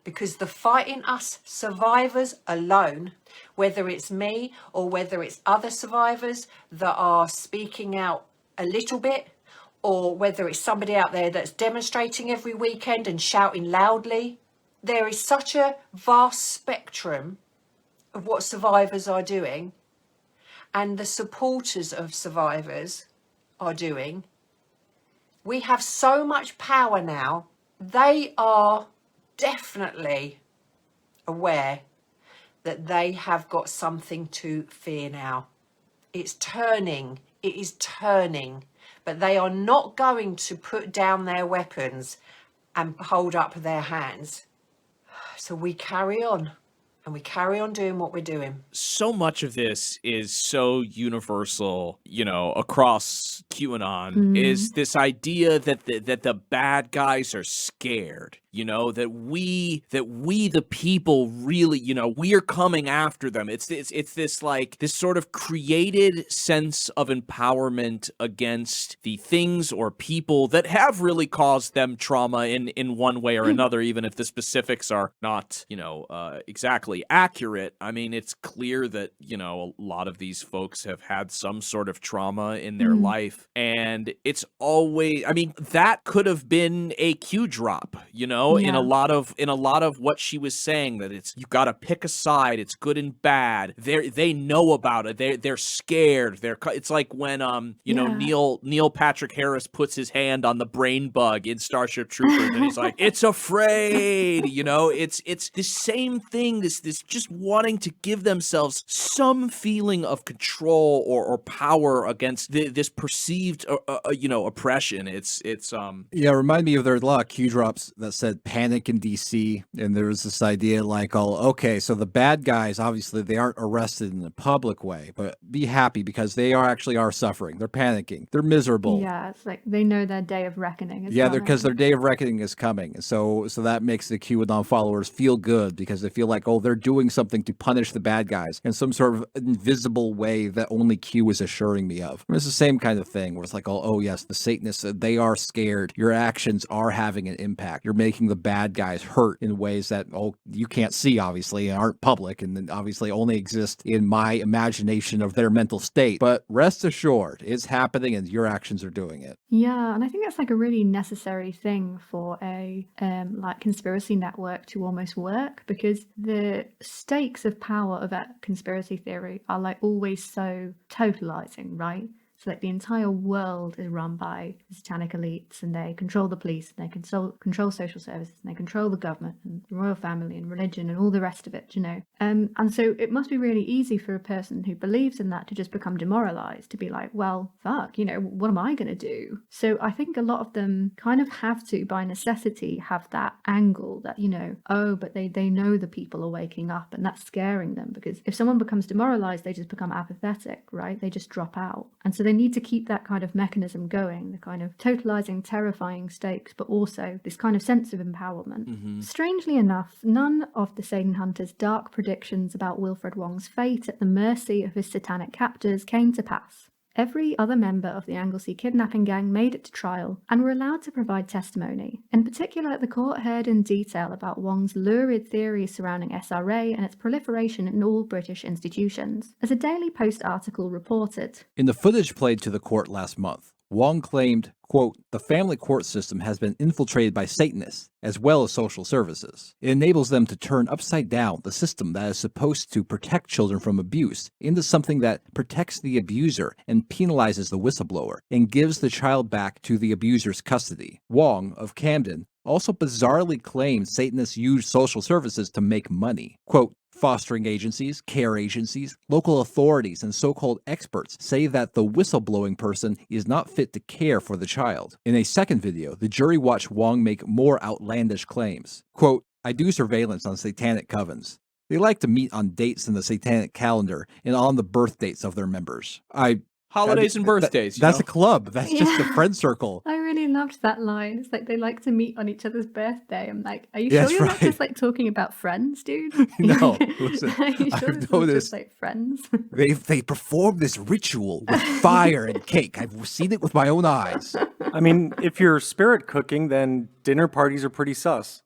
Because the fighting us survivors alone, whether it's me or whether it's other survivors that are speaking out a little bit, or whether it's somebody out there that's demonstrating every weekend and shouting loudly, there is such a vast spectrum of what survivors are doing and the supporters of survivors are doing. We have so much power now. They are definitely aware that they have got something to fear now. It is turning, but they are not going to put down their weapons and hold up their hands. So we carry on. And we carry on doing what we're doing. So much of this is so universal, across QAnon, is this idea that the bad guys are scared. you know, that we the people really, you know, we are coming after them. It's this like this sort of created sense of empowerment against the things or people that have really caused them trauma in one way or another, even if the specifics are not, you know, exactly accurate. I mean, it's clear that, you know, a lot of these folks have had some sort of trauma in their life, and it's always, I mean, that could have been a cue drop, you know, in a lot of what she was saying, that it's, you got to pick a side, it's good and bad. They know about it. They're scared. It's like when you know, Neil Patrick Harris puts his hand on the brain bug in Starship Troopers and he's like, it's afraid, you know, it's the same thing, this just wanting to give themselves some feeling of control or power against this perceived you know, oppression. It's Yeah, remind me of, there's a lot of cue drops that said panic in DC, and there was this idea like, oh, okay, so the bad guys, obviously they aren't arrested in a public way, but be happy because they are suffering. They're panicking. They're miserable. Yeah, it's like they know their day of reckoning is coming. Because their day of reckoning is coming. So that makes the QAnon followers feel good because they feel like, oh, they're doing something to punish the bad guys in some sort of invisible way that only Q is assuring me of. It's the same kind of thing where it's like, oh yes, the Satanists, they are scared. Your actions are having an impact. You're making the bad guys hurt in ways that, oh, you can't see, obviously, and aren't public, and then obviously only exist in my imagination of their mental state. But rest assured, it's happening and your actions are doing it. Yeah, and I think that's like a really necessary thing for a like conspiracy network to almost work, because the stakes of power of that conspiracy theory are like always so totalizing, right? So like the entire world is run by satanic elites, and they control the police, and they control social services, and they control the government and the royal family and religion and all the rest of it, you know. And so it must be really easy for a person who believes in that to just become demoralized, to be like, well, fuck, you know, what am I going to do? So I think a lot of them kind of have to, by necessity, have that angle that, you know, oh, but they know the people are waking up, and that's scaring them, because if someone becomes demoralized, they just become apathetic, right? They just drop out. And so they need to keep that kind of mechanism going, the kind of totalizing, terrifying stakes, but also this kind of sense of empowerment. Strangely enough, none of the Satan Hunter's dark predictions about Wilfred Wong's fate at the mercy of his satanic captors came to pass. Every other member of the Anglesey kidnapping gang made it to trial and were allowed to provide testimony. In particular, the court heard in detail about Wong's lurid theories surrounding SRA and its proliferation in all British institutions. As a Daily Post article reported, in the footage played to the court last month, Wong claimed, quote, the family court system has been infiltrated by Satanists, as well as social services. It enables them to turn upside down the system that is supposed to protect children from abuse into something that protects the abuser and penalizes the whistleblower and gives the child back to the abuser's custody. Wong, of Camden, also bizarrely claimed Satanists use social services to make money. Quote, fostering agencies, care agencies, local authorities, and so-called experts say that the whistleblowing person is not fit to care for the child. In a second video, the jury watched Wong make more outlandish claims. Quote, I do surveillance on satanic covens. They like to meet on dates in the satanic calendar and on the birth dates of their members. Holidays and birthdays. That's a club. That's just a friend circle. I really loved that line. It's like they like to meet on each other's birthday. I'm like, are you Yes, sure you're right. not just like talking about friends, dude? No, listen, Are you sure I've this is noticed just like friends? they perform this ritual with fire and cake. I've seen it with my own eyes. I mean, if you're spirit cooking, then dinner parties are pretty sus.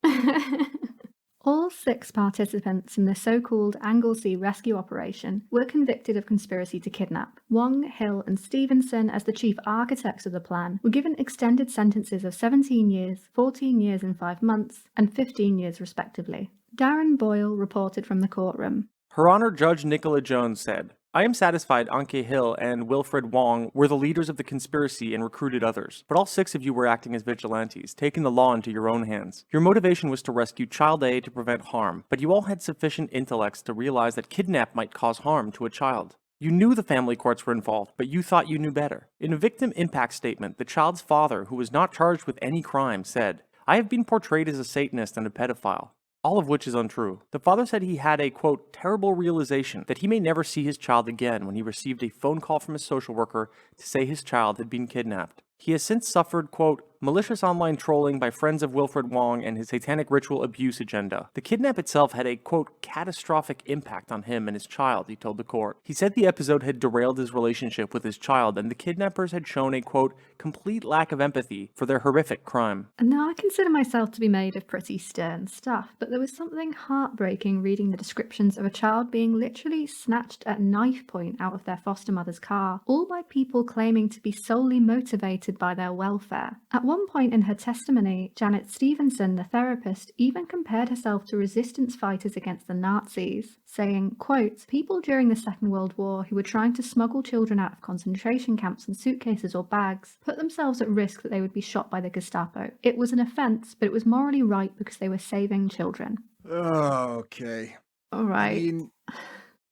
All 6 participants in the so-called Anglesey rescue operation were convicted of conspiracy to kidnap. Wong, Hill and Stevenson, as the chief architects of the plan, were given extended sentences of 17 years, 14 years and 5 months, and 15 years respectively. Darren Boyle reported from the courtroom. Her Honor Judge Nicola Jones said, I am satisfied Anke Hill and Wilfred Wong were the leaders of the conspiracy and recruited others, but all 6 of you were acting as vigilantes, taking the law into your own hands. Your motivation was to rescue Child A to prevent harm, but you all had sufficient intellects to realize that kidnap might cause harm to a child. You knew the family courts were involved, but you thought you knew better. In a victim impact statement, the child's father, who was not charged with any crime, said, I have been portrayed as a Satanist and a pedophile. All of which is untrue. The father said he had a, quote, terrible realization that he may never see his child again when he received a phone call from a social worker to say his child had been kidnapped. He has since suffered, quote, malicious online trolling by friends of Wilfred Wong and his satanic ritual abuse agenda. The kidnap itself had a, quote, catastrophic impact on him and his child, he told the court. He said the episode had derailed his relationship with his child, and the kidnappers had shown a, quote, complete lack of empathy for their horrific crime. Now, I consider myself to be made of pretty stern stuff, but there was something heartbreaking reading the descriptions of a child being literally snatched at knife point out of their foster mother's car, all by people claiming to be solely motivated by their welfare. At one point in her testimony, Janet Stevenson, the therapist, even compared herself to resistance fighters against the Nazis, saying, quote, people during the Second World War who were trying to smuggle children out of concentration camps in suitcases or bags put themselves at risk that they would be shot by the Gestapo. It was an offence, but it was morally right because they were saving children. Oh, okay. All right. I mean,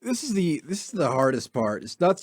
this is the hardest part. It's not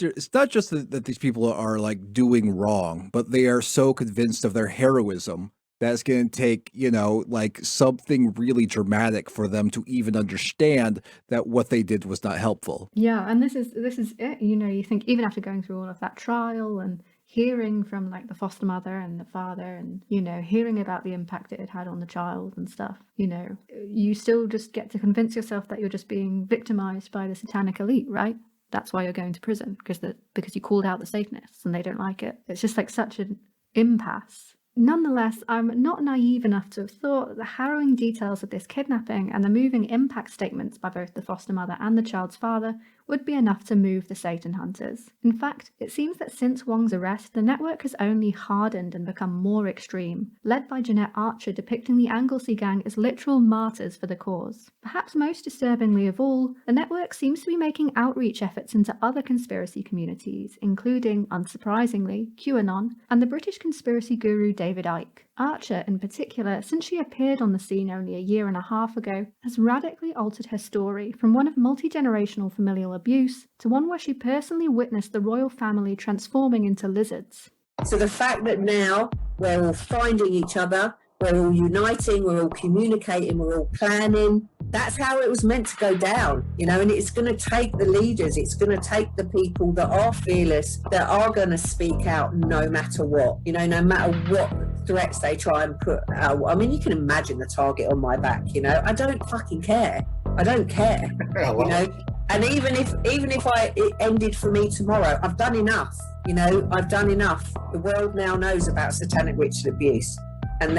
just that these people are like doing wrong, but they are so convinced of their heroism that it's going to take, like something really dramatic for them to even understand that what they did was not helpful. Yeah, and this is it. You think even after going through all of that trial and hearing from like the foster mother and the father and, hearing about the impact it had on the child and stuff, you still just get to convince yourself that you're just being victimized by the satanic elite, right? That's why you're going to prison, because you called out the Satanists and they don't like it. It's just like such an impasse. Nonetheless, I'm not naive enough to have thought that the harrowing details of this kidnapping and the moving impact statements by both the foster mother and the child's father would be enough to move the Satan hunters. In fact, it seems that since Wong's arrest, the network has only hardened and become more extreme, led by Jeanette Archer depicting the Anglesey gang as literal martyrs for the cause. Perhaps most disturbingly of all, the network seems to be making outreach efforts into other conspiracy communities, including, unsurprisingly, QAnon and the British conspiracy guru David Icke. Archer, in particular, since she appeared on the scene only a year and a half ago, has radically altered her story from one of multi-generational familial abuse to one where she personally witnessed the royal family transforming into lizards. So the fact that now we're all finding each other, we're all uniting, we're all communicating, we're all planning, that's how it was meant to go down, and it's going to take the leaders, it's going to take the people that are fearless, that are going to speak out no matter what, no matter what threats they try and put out. I mean, you can imagine the target on my back, I don't fucking care. I don't care, And even if it ended for me tomorrow, I've done enough, I've done enough. The world now knows about satanic ritual abuse. And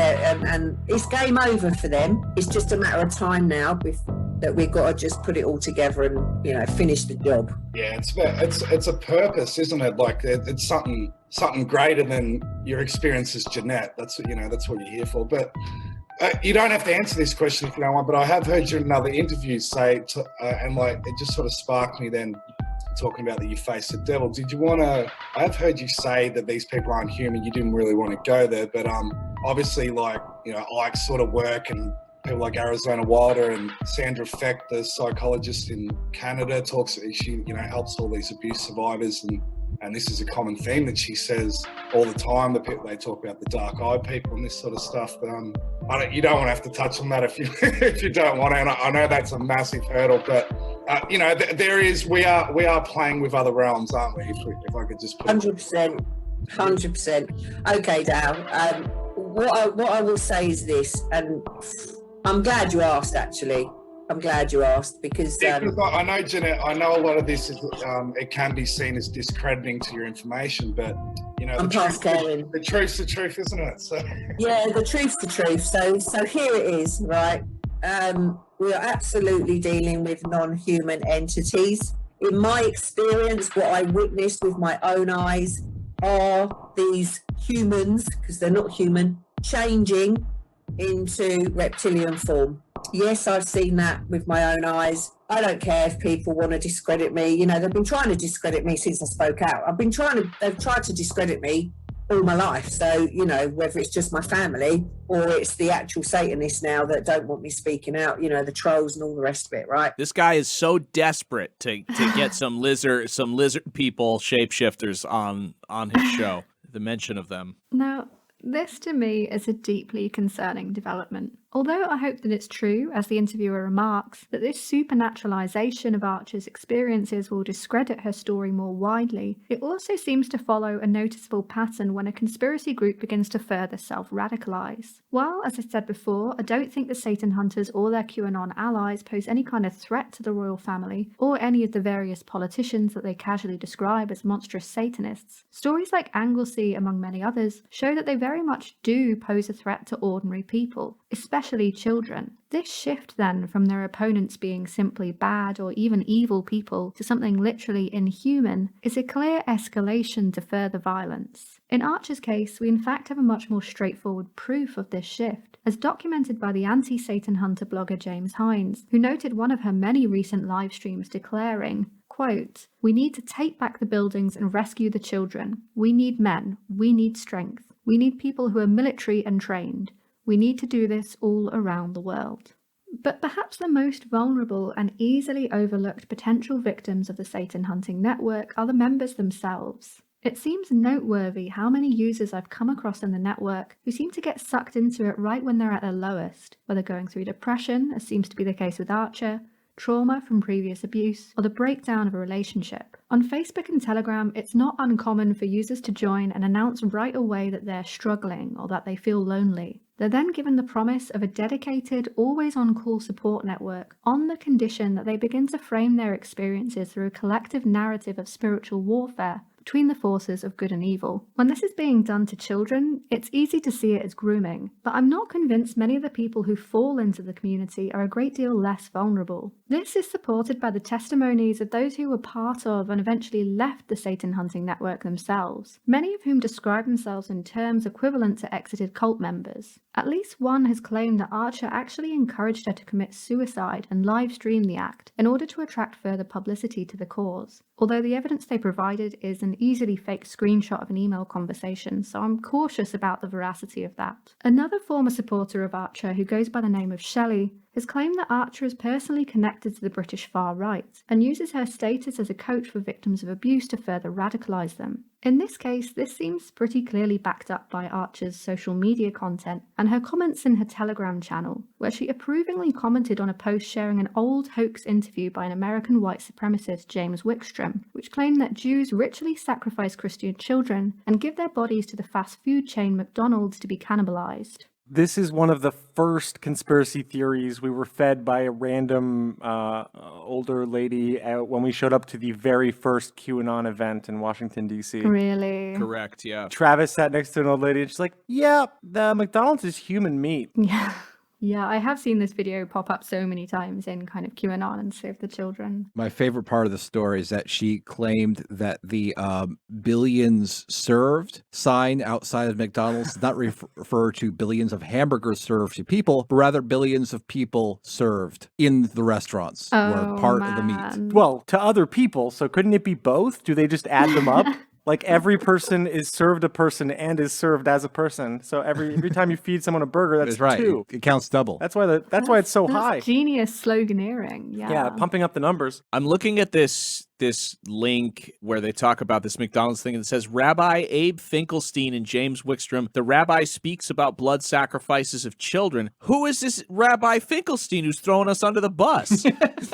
it's game over for them. It's just a matter of time now that we've got to just put it all together and finish the job. Yeah, it's a purpose, isn't it? Like it's something greater than your experience as Jeanette. That's what you're here for. But you don't have to answer this question if you don't want. But I have heard you in another interview say, and like it just sort of sparked me then. Talking about that you face the devil. Did you want to? I've heard you say that these people aren't human. You didn't really want to go there, but obviously, like Ike's sort of work and people like Arizona Wilder and Sandra Feck, the psychologist in Canada, she helps all these abuse survivors, and this is a common theme that she says all the time. The people they talk about the dark-eyed people and this sort of stuff. But you don't want to have to touch on that if you don't want to. And I know that's a massive hurdle, but. We are playing with other realms, aren't we? If I could just put 100%. Okay, Dal. What I will say is this, and I'm glad you asked. Actually, I'm glad you asked because I know, Jeanette. I know a lot of this is it can be seen as discrediting to your information, but I'm past caring. The truth's the truth, isn't it? So yeah, the truth's the truth. So here it is, right? We are absolutely dealing with non-human entities. In my experience, what I witnessed with my own eyes are these humans, because they're not human, changing into reptilian form. Yes, I've seen that with my own eyes. I don't care if people want to discredit me. They've been trying to discredit me since I spoke out. They've tried to discredit me all my life. So, whether it's just my family or it's the actual Satanists now that don't want me speaking out, the trolls and all the rest of it, right? This guy is so desperate to get some lizard people, shapeshifters on his show. The mention of them. Now, this to me is a deeply concerning development. Although I hope that it's true, as the interviewer remarks, that this supernaturalization of Archer's experiences will discredit her story more widely, it also seems to follow a noticeable pattern when a conspiracy group begins to further self-radicalize. While, as I said before, I don't think the Satan hunters or their QAnon allies pose any kind of threat to the royal family or any of the various politicians that they casually describe as monstrous Satanists, stories like Anglesey, among many others, show that they very much do pose a threat to ordinary people, especially children. This shift then from their opponents being simply bad or even evil people to something literally inhuman is a clear escalation to further violence. In Archer's case, we in fact have a much more straightforward proof of this shift, as documented by the anti-Satan hunter blogger James Hines, who noted one of her many recent live streams declaring, quote, "We need to take back the buildings and rescue the children. We need men. We need strength. We need people who are military and trained. We need to do this all around the world." But perhaps the most vulnerable and easily overlooked potential victims of the Satan hunting network are the members themselves. It seems noteworthy how many users I've come across in the network who seem to get sucked into it right when they're at their lowest, whether going through depression, as seems to be the case with Archer, trauma from previous abuse, or the breakdown of a relationship. On Facebook and Telegram, it's not uncommon for users to join and announce right away that they're struggling or that they feel lonely. They're then given the promise of a dedicated, always-on-call support network on the condition that they begin to frame their experiences through a collective narrative of spiritual warfare between the forces of good and evil. When this is being done to children, it's easy to see it as grooming, but I'm not convinced many of the people who fall into the community are a great deal less vulnerable. This is supported by the testimonies of those who were part of and eventually left the Satan hunting network themselves, many of whom describe themselves in terms equivalent to exited cult members. At least one has claimed that Archer actually encouraged her to commit suicide and live stream the act in order to attract further publicity to the cause, although the evidence they provided is an easily faked screenshot of an email conversation, so I'm cautious about the veracity of that. Another former supporter of Archer, who goes by the name of Shelley, has claimed that Archer is personally connected to the British far right and uses her status as a coach for victims of abuse to further radicalise them. In this case, this seems pretty clearly backed up by Archer's social media content and her comments in her Telegram channel, where she approvingly commented on a post sharing an old hoax interview by an American white supremacist, James Wickstrom, which claimed that Jews ritually sacrifice Christian children and give their bodies to the fast food chain McDonald's to be cannibalised. This is one of the first conspiracy theories we were fed by a random older lady when we showed up to the very first QAnon event in Washington, D.C. Really? Correct, yeah. Travis sat next to an old lady and she's like, yeah, the McDonald's is human meat. Yeah. Yeah, I have seen this video pop up so many times in kind of QAnon and Save the Children. My favorite part of the story is that she claimed that the billions served sign outside of McDonald's does not refer to billions of hamburgers served to people, but rather billions of people served in the restaurants were part of the meat. Well, to other people, so couldn't it be both? Do they just add them up? Like every person is served a person and is served as a person. So every time you feed someone a burger, that's right. two. It counts double. That's why why it's so high. Genius sloganeering. Yeah, pumping up the numbers. I'm looking at this link where they talk about this McDonald's thing, and it says Rabbi Abe Finkelstein and James Wickstrom. The rabbi speaks about blood sacrifices of children. Who is this Rabbi Finkelstein who's throwing us under the bus?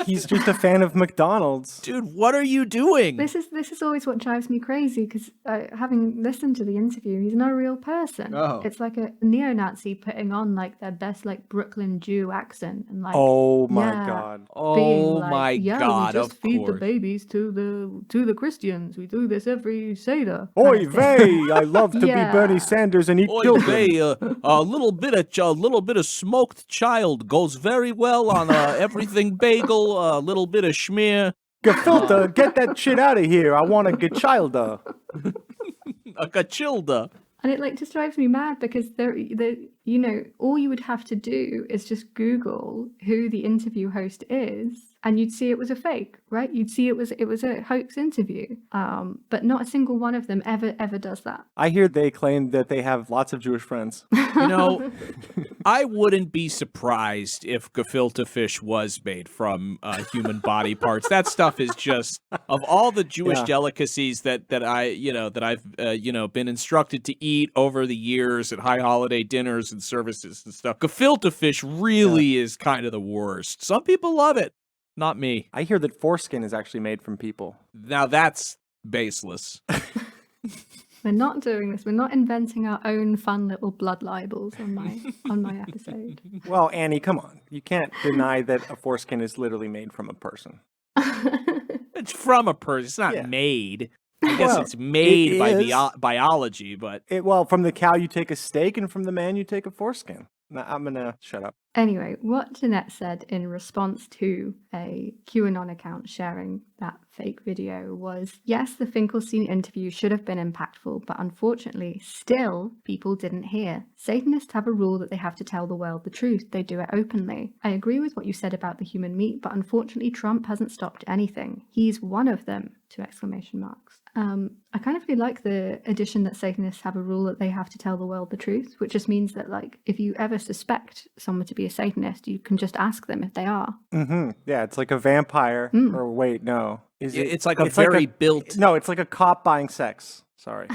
He's just a fan of McDonald's. Dude, what are you doing? This is always what drives me crazy, because having listened to the interview, he's not a real person. Oh. It's like a neo-Nazi putting on like their best like Brooklyn Jew accent and like oh my god. Oh like, my god, we just of feed course. the babies to the Christians. We do this every Seder. Oy vey! I love to be Bernie Sanders and eat Oy children. vey, a little bit of smoked child goes very well on everything bagel. A little bit of schmear. Gefilter, get that shit out of here. I want a gechilda. A gachilda. And it like just drives me mad because all you would have to do is just Google who the interview host is, and you'd see it was a fake, right? You'd see it was a hoax interview. But not a single one of them ever does that. I hear they claim that they have lots of Jewish friends. You know, I wouldn't be surprised if gefilte fish was made from human body parts. That stuff is just, of all the Jewish delicacies that I've been instructed to eat over the years at high holiday dinners and services and stuff. Gefilte fish really is kind of the worst. Some people love it. Not me. I hear that foreskin is actually made from people. Now that's baseless. We're not doing this. We're not inventing our own fun little blood libels on my episode. Well, Annie, come on. You can't deny that a foreskin is literally made from a person. It's from a person. It's not made. I guess it's made by biology, but... from the cow you take a steak, and from the man you take a foreskin. Now, I'm going to shut up. Anyway, what Jeanette said in response to a QAnon account sharing that fake video was, yes, the Finkelstein interview should have been impactful, but unfortunately, still, people didn't hear. Satanists have a rule that they have to tell the world the truth. They do it openly. I agree with what you said about the human meat, but unfortunately, Trump hasn't stopped anything. He's one of them, 2 exclamation marks. I kind of really like the addition that Satanists have a rule that they have to tell the world the truth, which just means that, like, if you ever suspect someone to be a Satanist, you can just ask them if they are. Mm-hmm. Yeah, it's like a vampire. Or wait, no. It's like a built... No, it's like a cop buying sex. Sorry.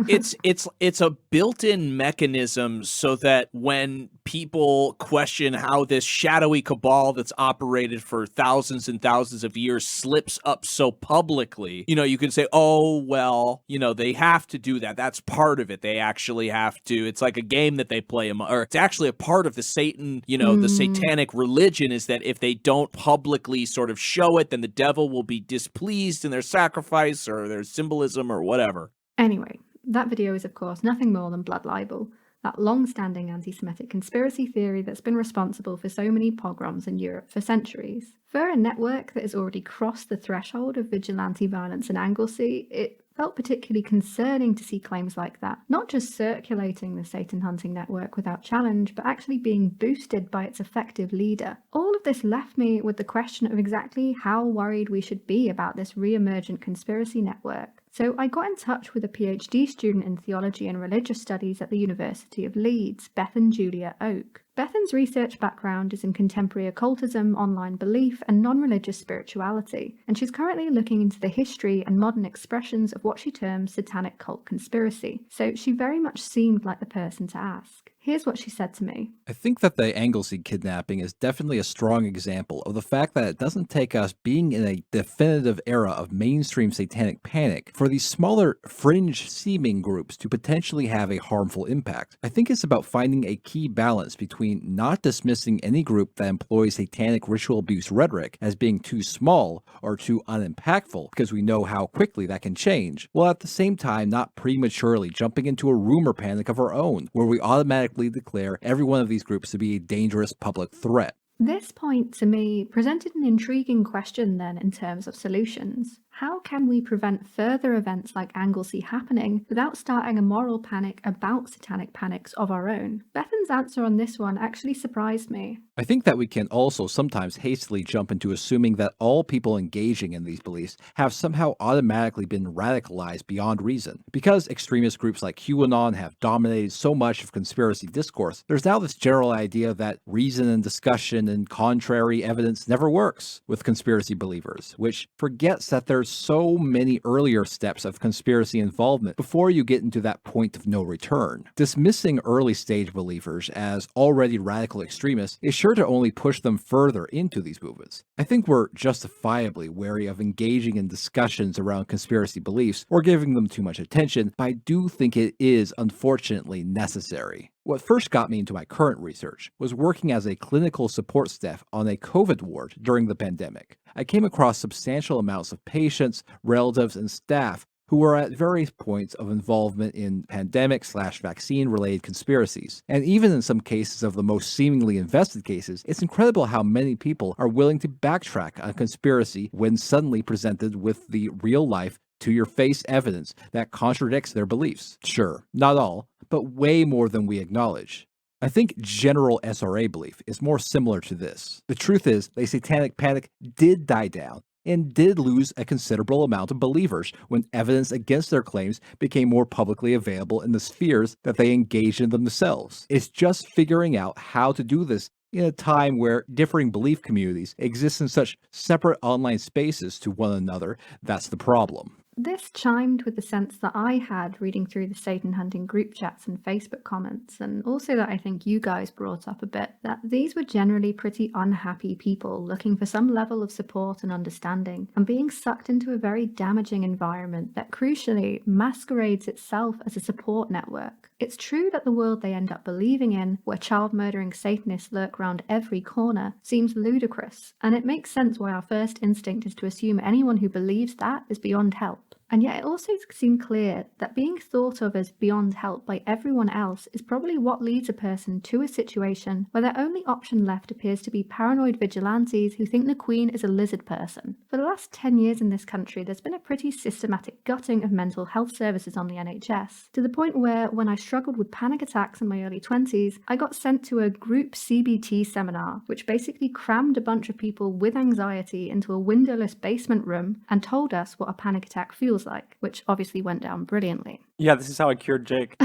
It's a built-in mechanism so that when people question how this shadowy cabal that's operated for thousands and thousands of years slips up so publicly, you can say, oh, well, they have to do that. That's part of it. They actually have to. It's like a game that they play, or it's actually a part of the Satan, the satanic religion is that if they don't publicly sort of show it, then the devil will be displeased in their sacrifice or their symbolism or whatever. Anyway, that video is, of course, nothing more than blood libel, that long-standing anti-Semitic conspiracy theory that's been responsible for so many pogroms in Europe for centuries. For a network that has already crossed the threshold of vigilante violence in Anglesey, it felt particularly concerning to see claims like that, not just circulating the Satan hunting network without challenge, but actually being boosted by its effective leader. All of this left me with the question of exactly how worried we should be about this re-emergent conspiracy network. So I got in touch with a PhD student in theology and religious studies at the University of Leeds, Bethan Julia Oak. Bethan's research background is in contemporary occultism, online belief, and non-religious spirituality, and she's currently looking into the history and modern expressions of what she terms satanic cult conspiracy, so she very much seemed like the person to ask. Here's what she said to me. I think that the Anglesey kidnapping is definitely a strong example of the fact that it doesn't take us being in a definitive era of mainstream satanic panic for these smaller fringe-seeming groups to potentially have a harmful impact. I think it's about finding a key balance between not dismissing any group that employs satanic ritual abuse rhetoric as being too small or too unimpactful because we know how quickly that can change, while at the same time not prematurely jumping into a rumor panic of our own, where we automatically declare every one of these groups to be a dangerous public threat. This point, to me, presented an intriguing question then in terms of solutions. How can we prevent further events like Anglesey happening without starting a moral panic about satanic panics of our own? Bethan's answer on this one actually surprised me. I think that we can also sometimes hastily jump into assuming that all people engaging in these beliefs have somehow automatically been radicalized beyond reason. Because extremist groups like QAnon have dominated so much of conspiracy discourse, there's now this general idea that reason and discussion and contrary evidence never works with conspiracy believers, which forgets that there's so many earlier steps of conspiracy involvement before you get into that point of no return. Dismissing early stage believers as already radical extremists is sure to only push them further into these movements. I think we're justifiably wary of engaging in discussions around conspiracy beliefs or giving them too much attention, but I do think it is unfortunately necessary. What first got me into my current research was working as a clinical support staff on a COVID ward during the pandemic. I came across substantial amounts of patients, relatives, and staff who were at various points of involvement in pandemic/vaccine related conspiracies. And even in some cases of the most seemingly invested cases, it's incredible how many people are willing to backtrack on a conspiracy when suddenly presented with the real life to-your-face evidence that contradicts their beliefs. Sure, not all, but way more than we acknowledge. I think general SRA belief is more similar to this. The truth is, the satanic panic did die down and did lose a considerable amount of believers when evidence against their claims became more publicly available in the spheres that they engaged in themselves. It's just figuring out how to do this in a time where differing belief communities exist in such separate online spaces to one another that's the problem. This chimed with the sense that I had reading through the Satan hunting group chats and Facebook comments, and also that I think you guys brought up a bit, that these were generally pretty unhappy people looking for some level of support and understanding, and being sucked into a very damaging environment that crucially masquerades itself as a support network. It's true that the world they end up believing in, where child-murdering Satanists lurk around every corner, seems ludicrous, and it makes sense why our first instinct is to assume anyone who believes that is beyond help. And yet it also seemed clear that being thought of as beyond help by everyone else is probably what leads a person to a situation where their only option left appears to be paranoid vigilantes who think the Queen is a lizard person. For the last 10 years in this country, there's been a pretty systematic gutting of mental health services on the NHS, to the point where when I struggled with panic attacks in my early 20s, I got sent to a group CBT seminar, which basically crammed a bunch of people with anxiety into a windowless basement room and told us what a panic attack feels like, which obviously went down brilliantly. Yeah, this is how I cured Jake.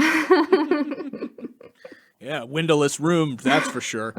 Yeah, windowless room, that's for sure.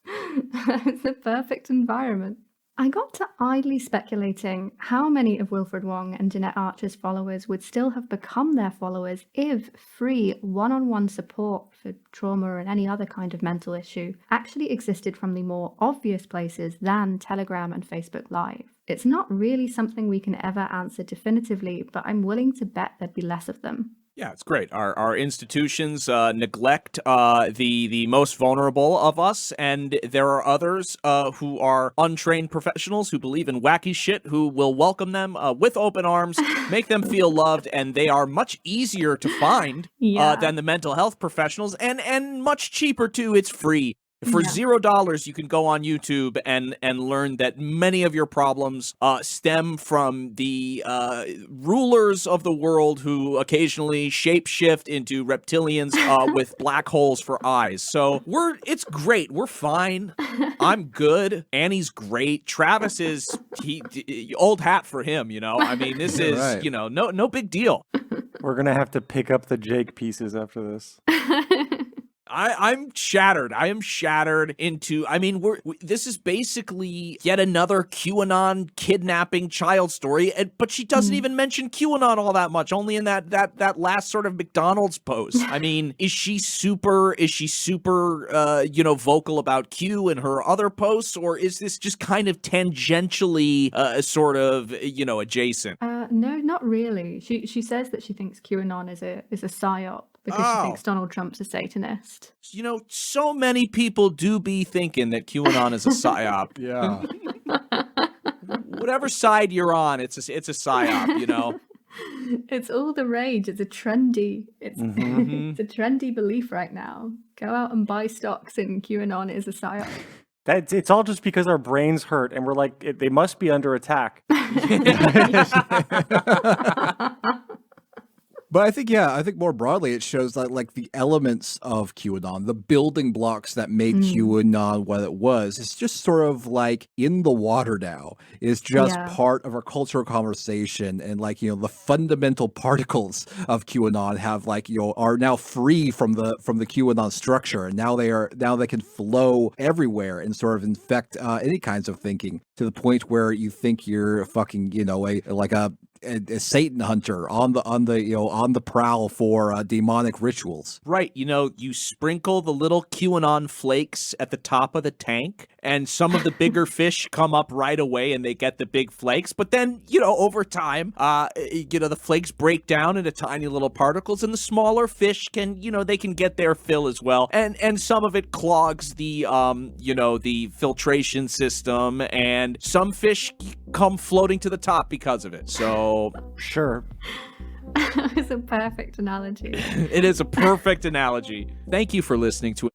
It's the perfect environment. I got to idly speculating how many of Wilfred Wong and Jeanette Archer's followers would still have become their followers if free one-on-one support for trauma and any other kind of mental issue actually existed from the more obvious places than Telegram and Facebook Live. It's not really something we can ever answer definitively, but I'm willing to bet there'd be less of them. Yeah, it's great. Our institutions neglect the most vulnerable of us, and there are others who are untrained professionals who believe in wacky shit who will welcome them with open arms, make them feel loved, and they are much easier to find than the mental health professionals, and much cheaper too. It's free. For $0, you can go on YouTube and learn that many of your problems stem from the rulers of the world who occasionally shapeshift into reptilians with black holes for eyes. So it's great. We're fine. I'm good. Annie's great. Travis is old hat for him. You know, I mean, this is right. No big deal. We're gonna have to pick up the Jake pieces after this. I'm shattered. I am shattered into, I mean, this is basically yet another QAnon kidnapping child story, but she doesn't even mention QAnon all that much, only in that last sort of McDonald's post. I mean, is she super, vocal about Q in her other posts, or is this just kind of tangentially sort of, adjacent? No, not really. She says that she thinks QAnon is a psyop, because she thinks Donald Trump's a Satanist. So many people do be thinking that QAnon is a psyop. Yeah. Whatever side you're on, it's a psyop, It's all the rage. It's a trendy. It's a trendy belief right now. Go out and buy stocks in QAnon is a psyop. It's all just because our brains hurt and we're like, they must be under attack. But I think more broadly, it shows that like the elements of QAnon, the building blocks that made QAnon what it was, it's just sort of like in the water now. It's just part of our cultural conversation, and like, the fundamental particles of QAnon have like, are now free from the QAnon structure, and now they can flow everywhere and sort of infect any kinds of thinking, to the point where you think you're fucking, a Satan hunter on the prowl for demonic rituals. Right. You sprinkle the little QAnon flakes at the top of the tank, and some of the bigger fish come up right away and they get the big flakes. But then, over time, the flakes break down into tiny little particles, and the smaller fish can, they can get their fill as well. And some of it clogs the, the filtration system, and some fish come floating to the top because of it. So sure. It's a perfect analogy. It is a perfect analogy. Thank you for listening to